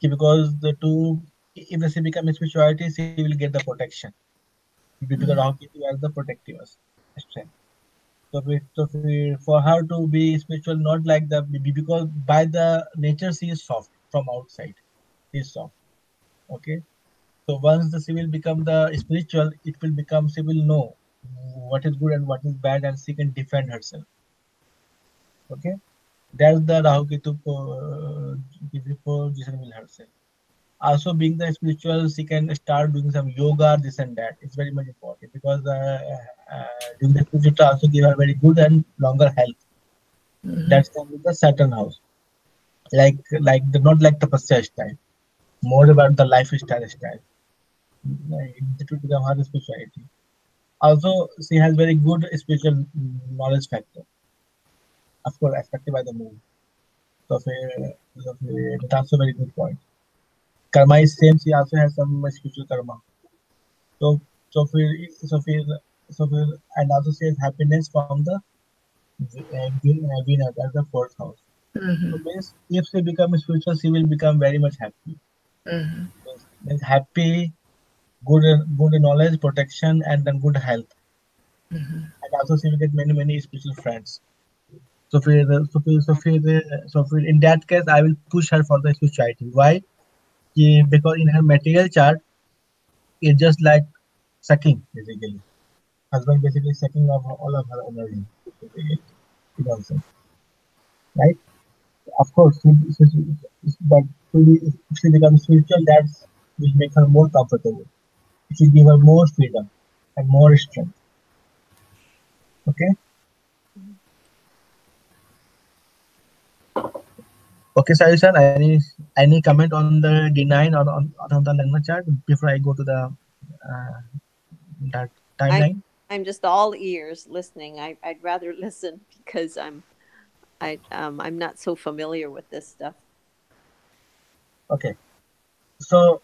Because the two, if she become spirituality, she will get the protection. Because Mm, Rahu Ketu has the protective strength. For her to be spiritual, not like the because by the nature she is soft from outside. She is soft. Okay. So once the she will become the spiritual, it will become she will know what is good and what is bad, and she can defend herself. Okay. That's the Rahu Ketu position will herself. Also being the spiritual, she can start doing some yoga, this and that. It's very much important because doing the spiritual also give her very good and longer health. mhm, That's come with the Saturn house. Like the not like the tapasya style, more about the lifestyle style. It will become her spirituality. Also, she has very good spiritual knowledge factor, of course, affected by the moon. That's also very good point. Karma is same. She also has some spiritual karma. So, so for so for and also she has happiness from the Venus as the fourth house. So mhm, means if she become spiritual, she will become very much happy. mhm, Means happy, good good knowledge, protection, and then good health. mhm, And also she will get many spiritual friends. So in that case, I will push her for the spirituality. Why? Because in her material chart, it's just like sucking basically. Husband basically sucking of all of her energy. You know, right? Of course, but if she becomes spiritual, that will make her more comfortable. It will give her more freedom and more strength. Okay. Mhm. Okay, Sayushan, any comment on the D9 or on the Lagna chart before I go to the uh, that I timeline? I'm just all ears listening. I'd rather listen because I'm not so familiar with this stuff. Okay. So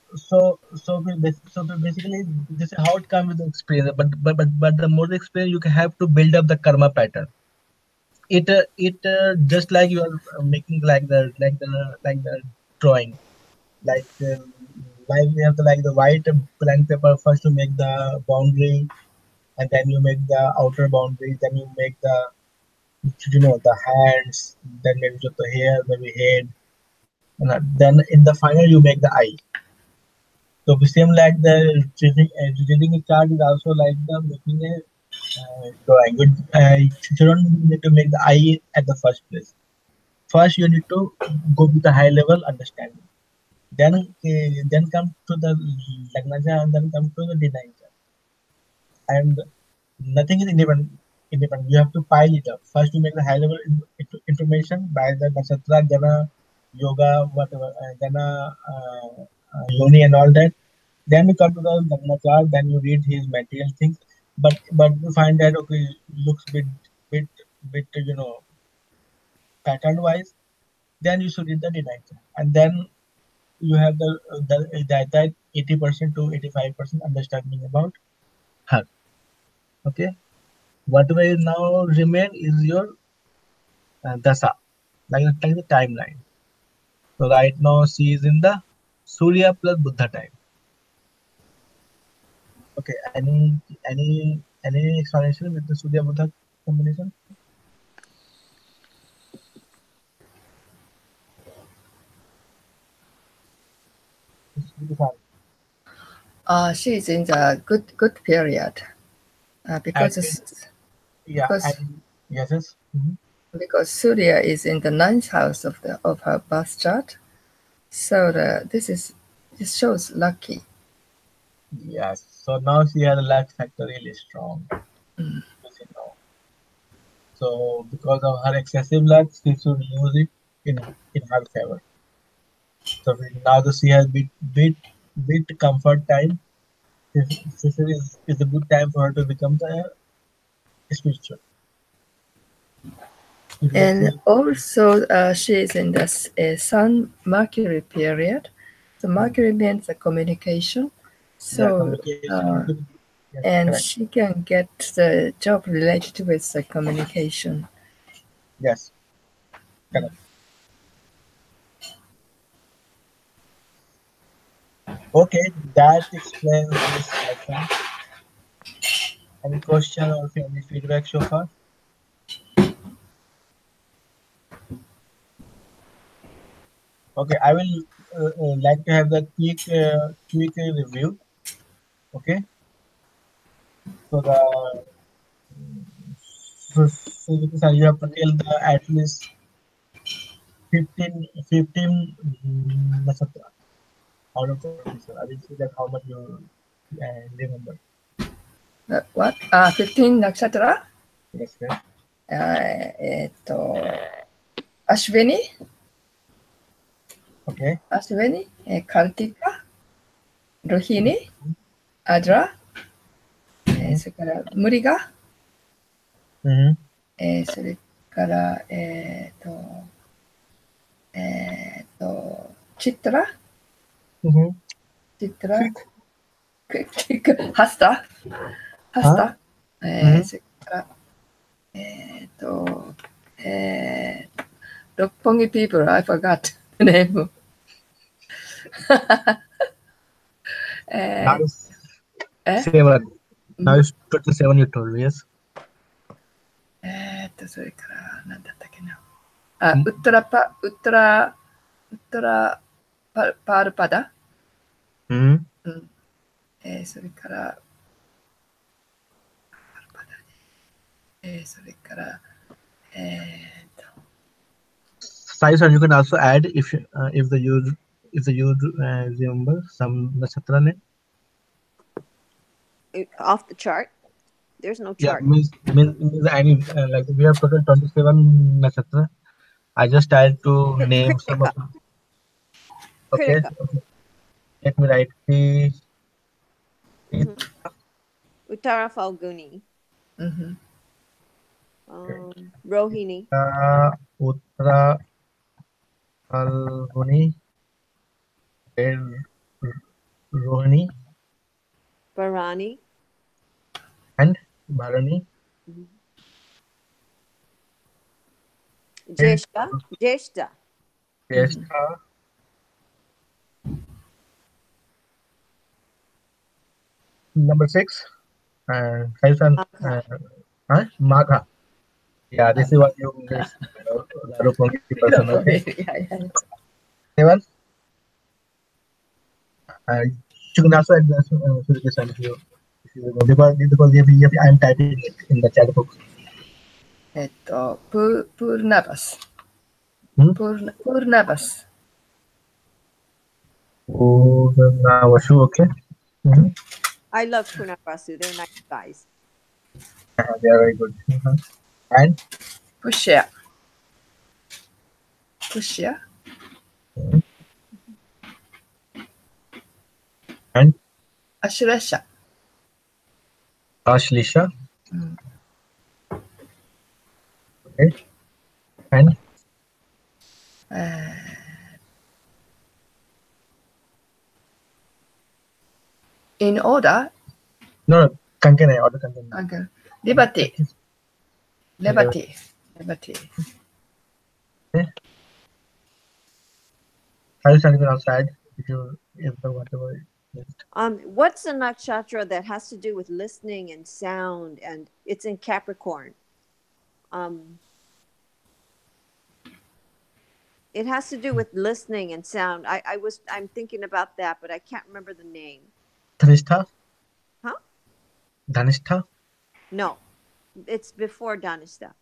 basically, this is how it comes with the experience. But the more the experience, you have to build up the karma pattern. It just like you are making like the drawing. Like like we have the like the white blank paper first to make the boundary, and then you make the outer boundary, then you make the the hands, then maybe just the hair, maybe head, and then in the final you make the eye. So the same like the reading a chart is also like the making a drawing. You don't need to make the eye at the first place. First you need to go to the high level understanding. Then come to the lagnaja and then come to the design. And nothing is independent. You have to pile it up. First, you make the high level information by the nakshatra, jana, yoga, whatever, jana, yoni, and all that. Then you come to the lagna chart. Then you read his material things. But you find that okay, looks bit pattern wise. Then you should read the design chart, and then you have that 80% to 85% understanding about her. Okay. Whatever is now remain is your dasa, like the timeline. So right now she is in the Surya plus Buddha time. Okay, any explanation with the Surya Buddha combination? She is in the good period And yeah, because and yes, yes. Mhm. because Surya is in the ninth house of her birth chart. So this shows lucky. Yes. So now she has a luck factor really strong. Mm, As you know. So because of her excessive luck, she should use it in her favor. So now that she has bit comfort time, Is a good time for her to become the spiritual. If let's And say, also, she is in the Sun Mercury period. So Mercury means the communication. yeah, So, communication. Yes, and correct. she can get the job related with the communication. Yes, correct. Okay, that explains this lesson. Any question or any feedback so far? Okay, I will like to have the quick review. Okay, so the so you have to tell the at least 15 nakshatra out of 27. I will see that how much you remember. What? 15 nakshatra? Yes, yes. アシュベニ、Okay. アシュベニ、カルティカ、ロヒニ、アドラ、Mm-hmm. それからムリガ、Mm-hmm. それからチットラ、Mm-hmm. チットラ、Quick. ハスタ、ハス Huh? タ、Mm-hmm. それからえーと、えー、六本木 people, I forgot the name. Now え it's え 7. う Now ん it's total 7 you told me, yes. それから、なんだったっけな。あ、Mm, ウットラパールパダ、mm-hmm. うんそれから、それから、Sai sir, you can also add if the you remember some nakshatra name. Off the chart. There's no Yeah, chart. means any like we have total 27 nakshatra. I just tried to name some of Kritika. them. Okay, Kritika. okay. Let me write the Hmm. Uttara Falguni. うんふん Rohini. Uttra Falguni, then Rohini Bharani. and Bharani and Jeshta. Jeshta. うんふん Jyeshtha. Number 6 and five and Magha. Magha. Yeah, this is what you miss. The Rupongi person. 六 Okay. 本木、はいはい。 7. Uh, you can also add this one if you remember, because I'm typing it in the chat box. プールナバス。Hmm? プールナバス。 Oh, now Vashu, okay. Mm-hmm. I love Punarasu. They're nice guys. They are very good. And プシェア。プシェア。 and アシュレシャ。 Ashlisha. うん Okay. And in order, no, Kankana, order Kankana. liberty, Level. liberty, liberty. Okay. I will send you outside if the whatever. What's a nakshatra that has to do with listening and sound, and it's in Capricorn? It has to do with listening and sound. I'm thinking about that, but I can't remember the name. Dhanistha. Huh? Dhanistha. No, it's before Dhanistha.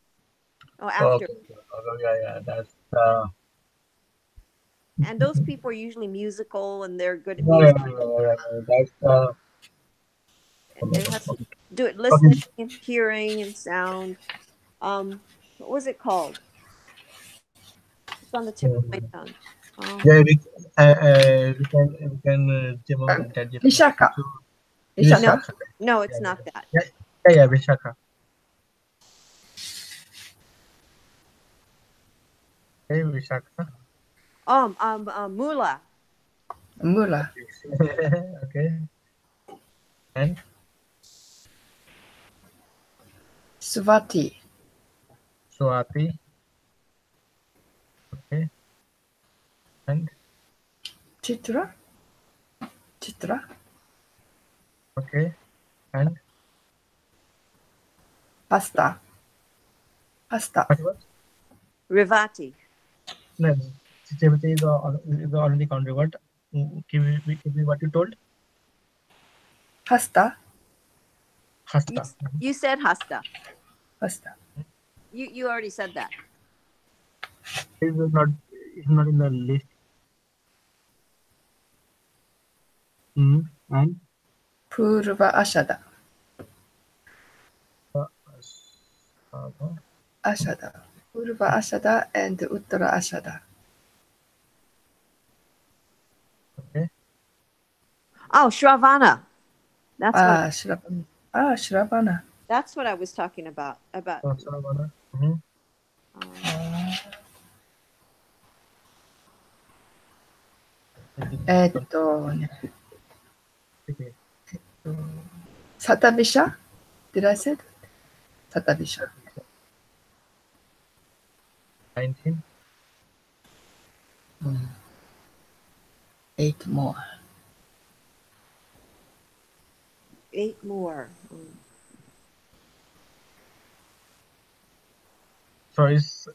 Oh, Oh, after. yeah. That's And those people are usually musical, and they're good at no, no, music. no, no, no, no, that's It has to do it okay. listening, hearing, and sound. What was it called? It's on the tip of my tongue. Yeah, we can ChatGPT Vishaka. Vishakha. Vishakha. No, Yeah, it's yeah, not yeah. that. Yeah, yeah, yeah, Vishakha. Okay, Vishakha. Mula. Mula. Okay. And Swati. Swati. Okay. And Chitra. Chitra. okay. And Pasta. Pasta. what? Rivati. No, Chivati is already counted. What? Give me what you told. Pasta. You Hasta. you said Hasta. Pasta. You already said that. It is not. It's not in the list. And Purva Ashada. uh, Ashada. Purva Ashada and Uttara Ashada. okay. Oh, Shravana. That's what Shravana. Shravana. that's what I was talking about. Savana. Um, Okay. Satabisha. Did I say that? Satabisha. 19. 8 more. 8 more. So it's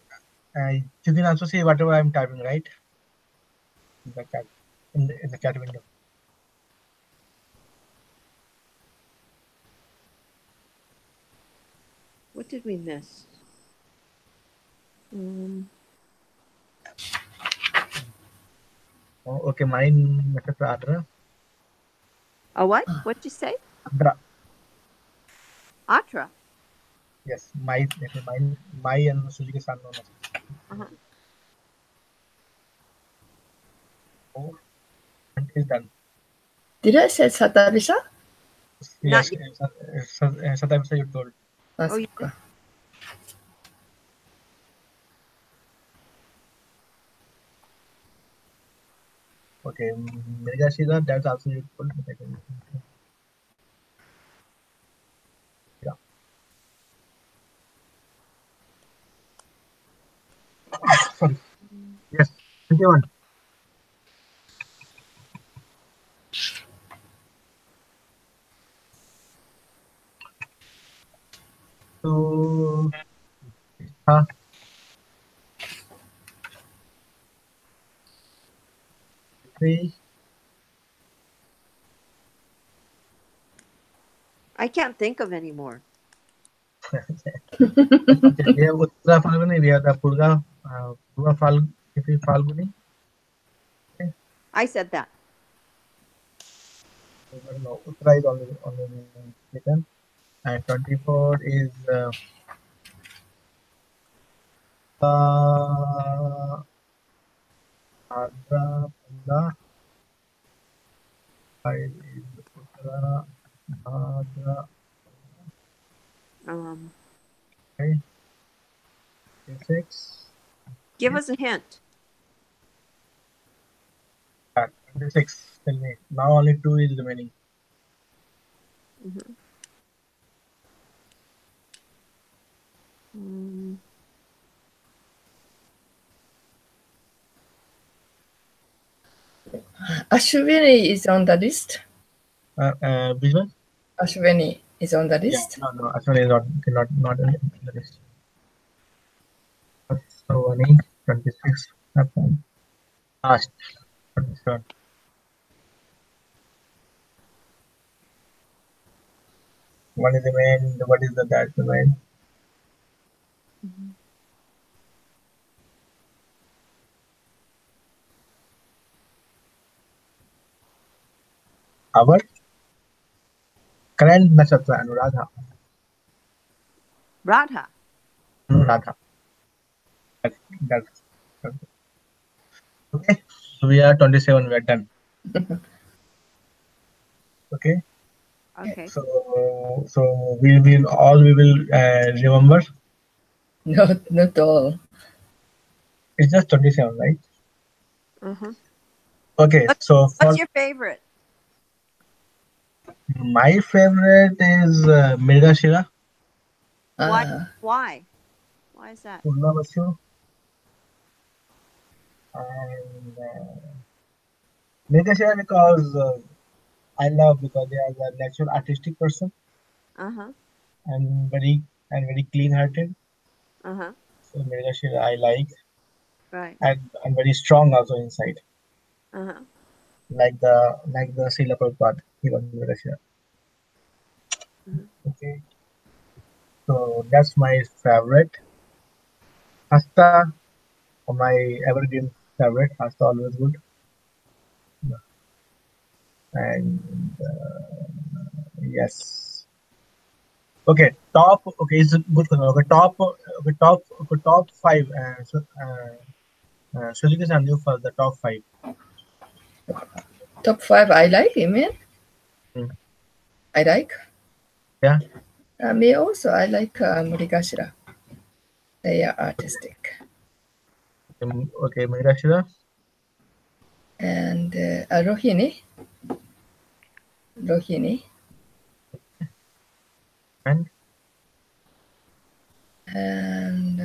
you can also see whatever I'm typing, right? In the chat, in the chat window. What did we miss? Oh, okay, mine method Adra. A what? What'd you say? Adra. Atra. Yes, my and Suzuki San. Uh-huh. Oh, and is done. Did I say Satabisha? Not Yes, sometimes you told. Oh, you Asuka. Okay, Mirgashira, that's also you told. Yeah. Sorry. Yes, 21. So, 3. I can't think of any more. Okay, we have Uttara Falguni, we have the Purva Falguni. Okay. I said that. No, Uttara is only taken. And 24 is Adra, Panda. 5 is Uttara, Adra. Um, Okay. 6. give us a hint. 26. Tell me. Now only 2 is remaining. Ashwini is on the list. Which one? Ashwini is on the Yeah, list. no, actually not in the list. So only 26 happened. Last 27. What is the main? What is that's the main? Our current nakshatra Anuradha. Radha. Anuradha. That's okay. So we are 27. We are done. Okay. Okay. So we will remember. Not all. It's just 27, right? Uh-huh. Okay, What, so what's for your favorite? my favorite is Mirgashira, Why? Ah, Why? Why is that? Purnavashu, and Mirgashira because I love because they are the natural artistic person Uh-huh. and very clean hearted. Uh-huh. So Mirgashira I like Right. and very strong also inside, Uh-huh. like the Srila Prabhupada. He was Mirgashira. Mhm. Okay, so that's my favorite. Hasta, my evergreen favorite. Hasta always good. And yes. Okay, top. Okay, it's a good question. Okay, top. Okay, top. Okay, top five. Suzuki-san, you for the top five. top five I like, you mean? Hmm. I like. Yeah. Me also, I like Murigashira. They are artistic. Okay, Megashira. And Rohini, And and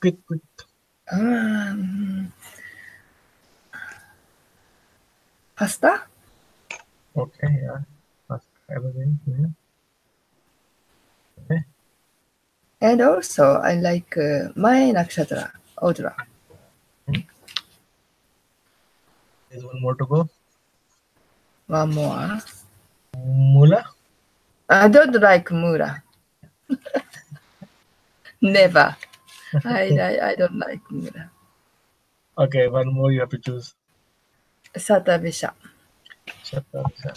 quick. um, Hasta. Okay, yeah. That's everything. Mhm. Okay. And also, I like Mae Nakshatra, Odra. Mhm. There's one more to go. One more. Mula. I don't like Mura. Never. I don't like Mura. Okay, one more you have to choose. Satabisha. Shatabisha.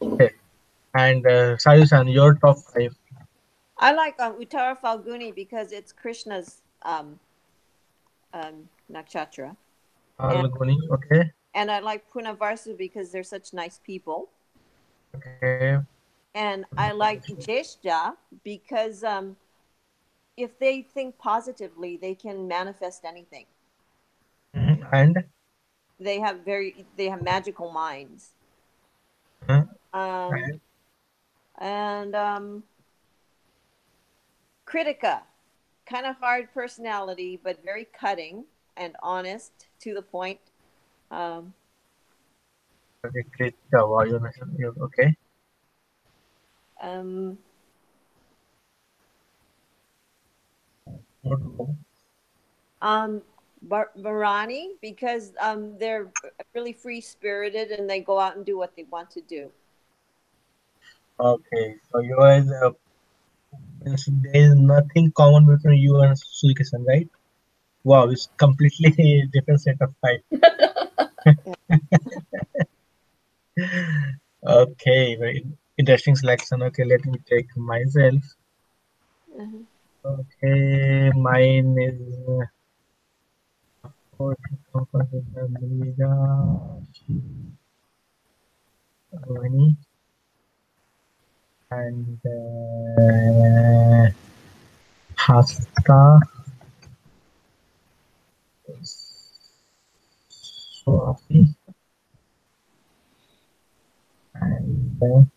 Okay. And Sayusan, your top five. I like Uttara Falguni because it's Krishna's nakshatra, and Algoni. Okay. I like Punavarsu because they're such nice people, Okay. and I like Jeshja because if they think positively, they can manifest anything. And They have magical minds. uh, Um, and and Kritika, kind of hard personality, but very cutting and honest to the point. Um, okay, great. Wow, you mentioned. Okay. um, More to go. um, Varani, because they're really free spirited and they go out and do what they want to do. Okay. So you guys, there is nothing common between you and Suzuki-san, right? Wow, it's completely different set of five. Yeah. Okay, very interesting selection. Okay, let me take myself. Uh-huh. Okay, mine is of course, Mirza, Rohini, and Hasta, Swafi, and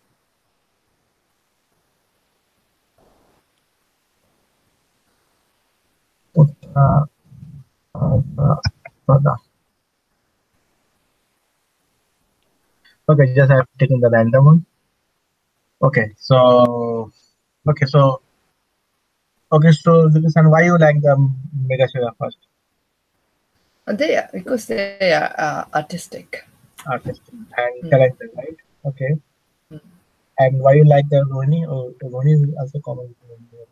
Uttara, Pada. Okay, just I've taken the random one. Okay, so so Zuki-san, why you like the Mega Shira first They are because they are artistic. artist and Mm. talented, right? Okay, Mm. and why you like the Rohini? Oh, Rohini is also common.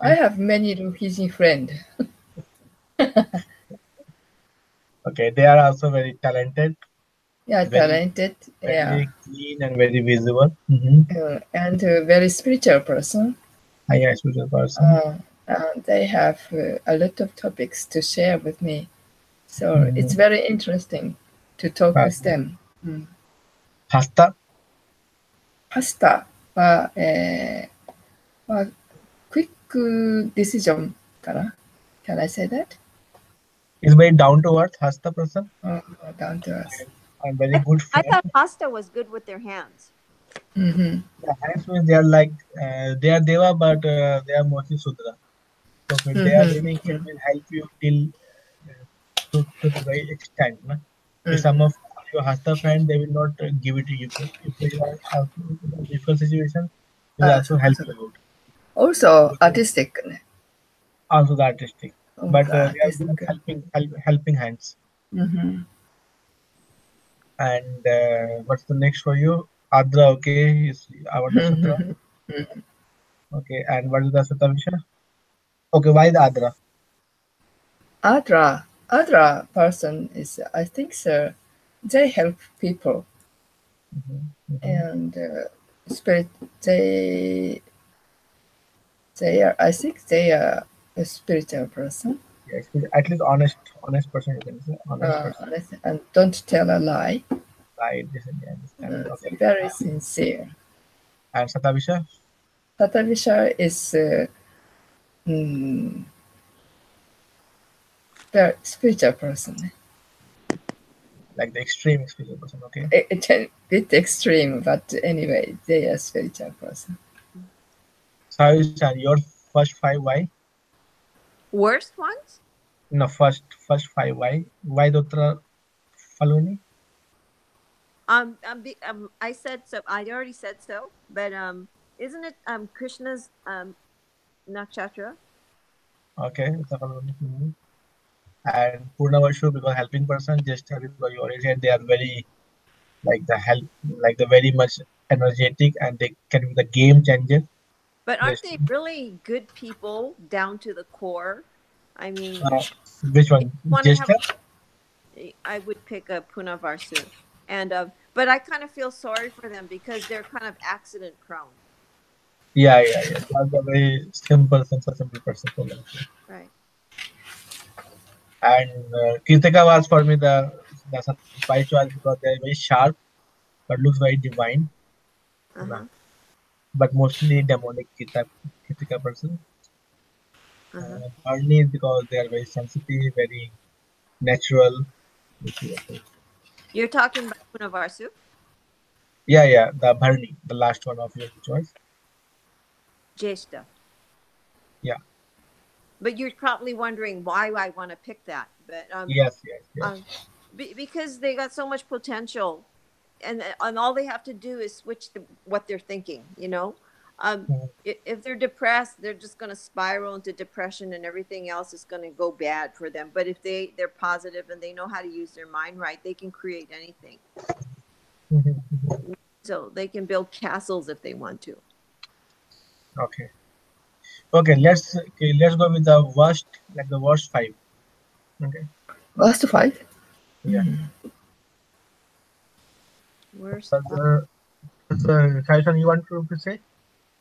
I Okay, have many Rohini friends. okay, they are also very talented, Yeah, very talented. Yeah, very clean and very visible. Mm-hmm. and a very spiritual person. I spiritual person. Uh, They have a lot of topics to share with me. So Mm-hmm. it's very interesting to talk with them. ハスタ パスタは、quick decision かな? Can I say that? is very down to earth. Hasta person Oh, down to us. and very good I friend. thought pasta was good with their hands. Mm-hmm. The hands means they are like they are deva, but they are mostly sudra. So if they are Mm-hmm. living, it will help you till to the very extent. Na? If some Mm-hmm. of your hasta friend, they will not give it to you. But if you are also in a difficult situation, they will also help you out. Also Because artistic. also the artistic, but they are Artistic. both helping hands. Mm-hmm. And what's the next for you? Adra, okay, is our Nashatra. Okay, and what is the Satavisha? Okay, why the Adra? Other person is, I think, so. They help people Mm-hmm. and spirit. They they are. I think they are a spiritual person. Yes, at least honest person, you can say honest person. And don't tell a lie. I recently understand. Okay, Very sincere. and Satavisha, Tatavisha is mm, very spiritual person. like the extreme spiritual person. Okay, It's a bit extreme, but anyway, they are spiritual person. Savisha, your first five why? Worst ones? No, first five why? Why Dotra Faluni? I said so. I already said so, but isn't it Krishna's nakshatra? Okay, it's a Faluni. And Purnavashu because helping person, just because you already said they are very like the help, like the very much energetic, and they can be the game changer. But aren't Just they really good people down to the core? I mean, uh, which if one? you want to have, Jester? I would pick a Punavarsu, and but I kind of feel sorry for them because they're kind of accident prone. Yeah. That's a very simple, simple person for them. Right. And Kirtika was for me the by choice because they're very sharp, but looks very divine. Uh huh. But mostly demonic Kirtika person. Uh huh. Harney is because they are very sensitive, very natural. You're talking about Punavarsu, Yeah, the Bharni, the last one of your choice. Jeshta. Yeah, But you're probably wondering why I want to pick that. But yes. um, because they got so much potential, and all they have to do is switch what they're thinking. Um, Mhm. if they're depressed, they're just going to spiral into depression, and everything else is going to go bad for them. But if they're positive and they know how to use their mind right, they can create anything. Mhm. So they can build castles if they want to. Okay. Let's go with the worst, like the worst five. Okay. Worst five? Yeah. Worst. The Kaishan, you want to say?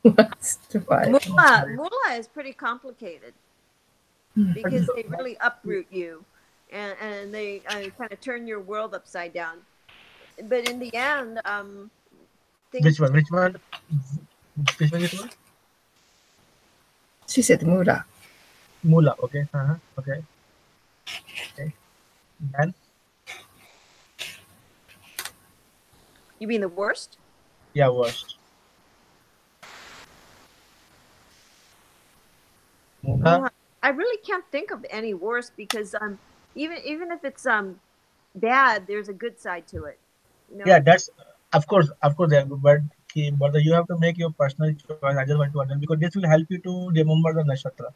Worst five. Mula is pretty complicated What is because they really uproot you, and they kind of turn your world upside down. But in the end, which things one? turn. Which one? Which one you told? She said Mura. Mula. Okay. Okay. Okay. Then You mean the worst? yeah, worst. Mula. Oh, I really can't think of any worse because even if it's bad, there's a good side to it. You Yeah, know. that's of course. Yeah, but you have to make your personal choice. I just want to understand because this will help you to remember the nakshatra.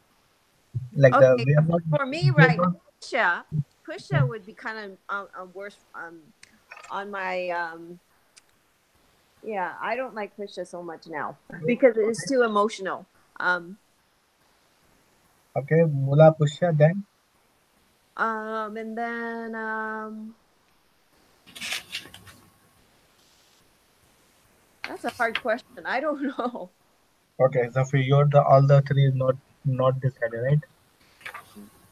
Like the Okay, we are not for me we are right now, not. Pusha would be kind of worse on my yeah. I don't like Pusha so much now because it's too emotional. Um Okay, Mula Pusha. Then and then that's a hard question. I don't know. okay, so for you, the all the three is not not decided, right?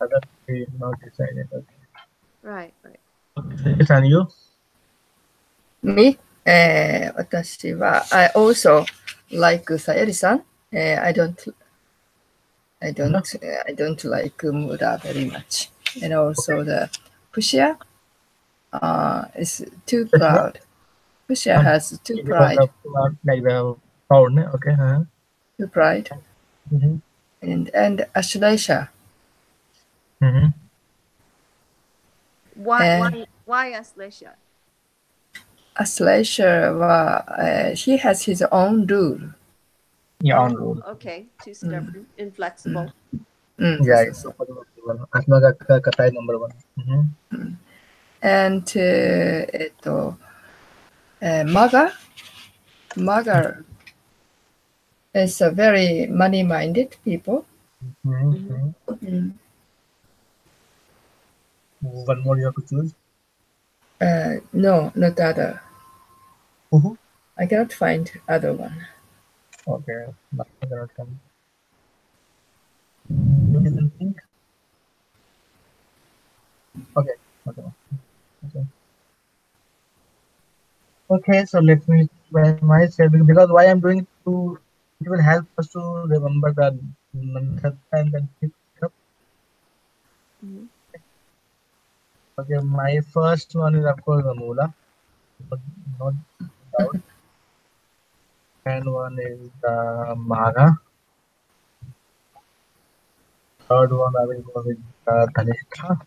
Other three not decided. Okay. Right, right. It's on you. Me? 私は、I also like Sayori-san. I don't, Uh-huh. I don't like Mura very much. And also Okay. the Pushia is too Krishna. proud. Pushia has too Because pride, of like the pound. Okay. Uh-huh. too pride. Mm-hmm. And Ashleisha. Mm-hmm. And Why Aslesha? Ashleisha, he has his own rule. Yeah, on Oh, rule. okay. Too うん、stubborn, inflexible. そう Yeah, そう it's そう。super flexible. Asma ka katai number one. Mm-hmm. And Maga is a very money-minded people. Mm-hmm. Hmm. Mm-hmm. Mm. One more you have to choose. No, not other. Mm-hmm. I cannot find other one. Okay. Now I cannot come. You didn't think? Okay. Okay. Okay. Okay. So let me by myself because why I'm doing to it will help us to remember the Nathatha and then pick up. Hmm. Okay. My first one is of course the Mula. Not, not doubt. Second one is the Maga. Third one I will go with Dhanishta.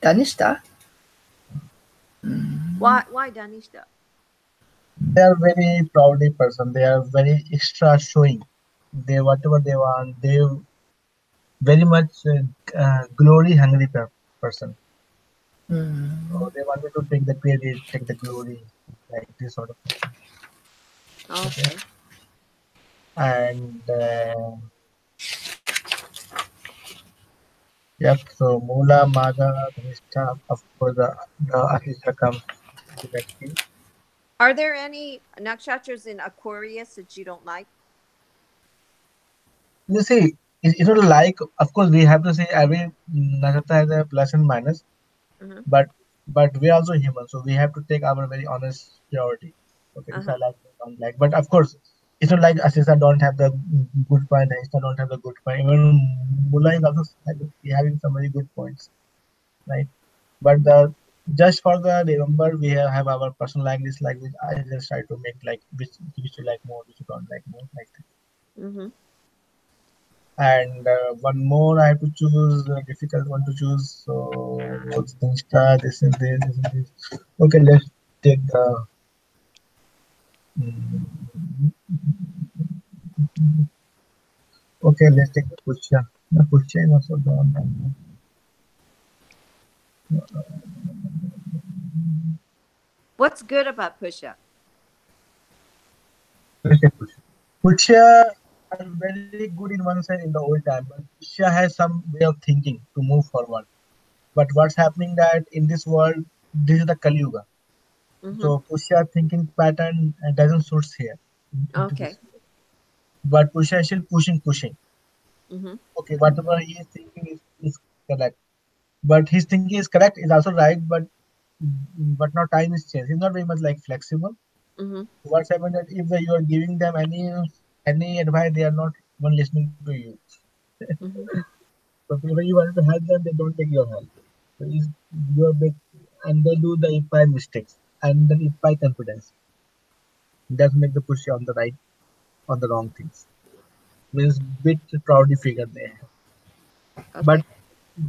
Danishta? Why Danishta? They are very proudly person. They are very extra showing. They whatever they want. They very much glory hungry person. So Mm. they wanted to take the credit, take the glory, like this sort of person. Okay. Okay. And yep. So Mula, Maga, Dhanishta. Of course, the Asisha comes to the rescue. Are there any nakshatras in Aquarius that you don't like? You see, it's not like. Of course, we have to say every nakshatra has a plus and minus, Uh-huh. but we are also human, so we have to take our very honest purity. Okay, this I Uh-huh. like, this I don't like. But of course, it's not like Asisa don't have the good point, Aista don't have the good point. Even Mullah is also having some very good points, right? But the just for the remember, we have our personal like this, like which I just try to make like which you like more, which you don't like more, like this. Mm-hmm. And one more I have to choose, a difficult one to choose. So what's the star? This and this, this and this. Okay, let's take the. mm, Okay, let's take the Pushya. The Pushya is also gone. What's good about Pusha? Let's take Pushya. Pushya are very good in one side in the old time, but Pushya has some way of thinking to move forward. But what's happening that in this world, this is the Kali Yuga. Mm-hmm. So Pushya thinking pattern doesn't suit here into this. Okay. But Pusha is still pushing. Mm-hmm. Okay, whatever he is thinking is correct. But his thinking is correct, is also right, but now time is changed. He's not very much like flexible. Mm-hmm. What's happened that if you are giving them any advice, they are not even listening to you. Mm-hmm. So when you want to help them, they don't take your help. So you're big and they do the imply mistakes and then imply confidence. That make the push on the right on the wrong things. Means bit proudly figure they have. But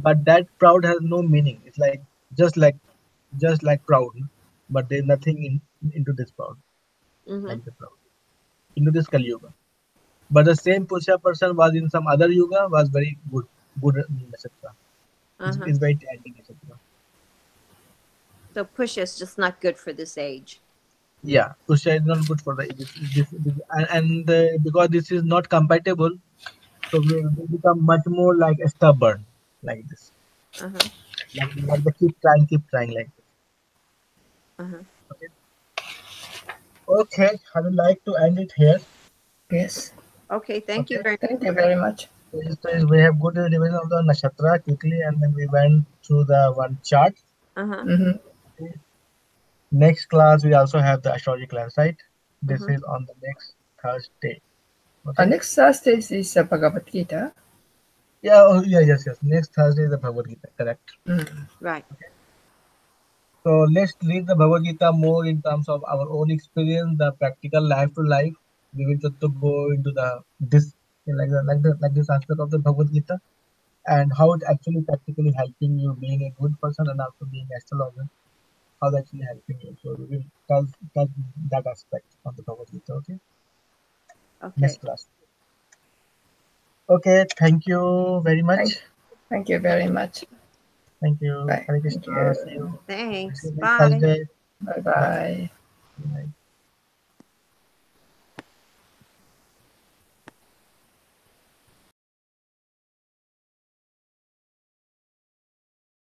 Okay. that proud has no meaning. It's like just like just like proud, but there's nothing into this proud, Mm-hmm. like the proud into this Kali Yuga. But the same Pusha person was in some other yuga was very good etc. Uh-huh. It's very talented etc. So Pusha is just not good for this age. Yeah, Pusha is not good for this and because this is not compatible, so we become much more like stubborn like this. Uh-huh. Like they keep trying like this. Uh-huh. Okay, okay. I would like to end it here. Yes. Okay, thank you Okay. very Thank you very much. So we have good division of the nakshatra quickly, and then we went through the one chart. much. Uh-huh. Mm-hmm. Okay. Next class we also have the astrology class, right? This Mm-hmm. is on the next Thursday. Okay. Next Thursday is Bhagavad Gita. Yeah. Oh, yeah. Yes. Yes. Next Thursday is the Bhagavad Gita. Correct. Mm. Right. So let's read the Bhagavad Gita more in terms of our own experience, the practical life to life. We will just to go into the this like this aspect of the Bhagavad Gita and how it actually practically helping you being a good person and also being astrologer. How that actually helping you. So we will touch that aspect of the Bhagavad Gita. Okay, Okay. next class. Okay, thank you very Thank, much. thank you very much. Thank you. Bye. Hare Thank Krishna. See you. you. See Thanks. you next Bye. Thursday. Bye Bye. bye. Bye.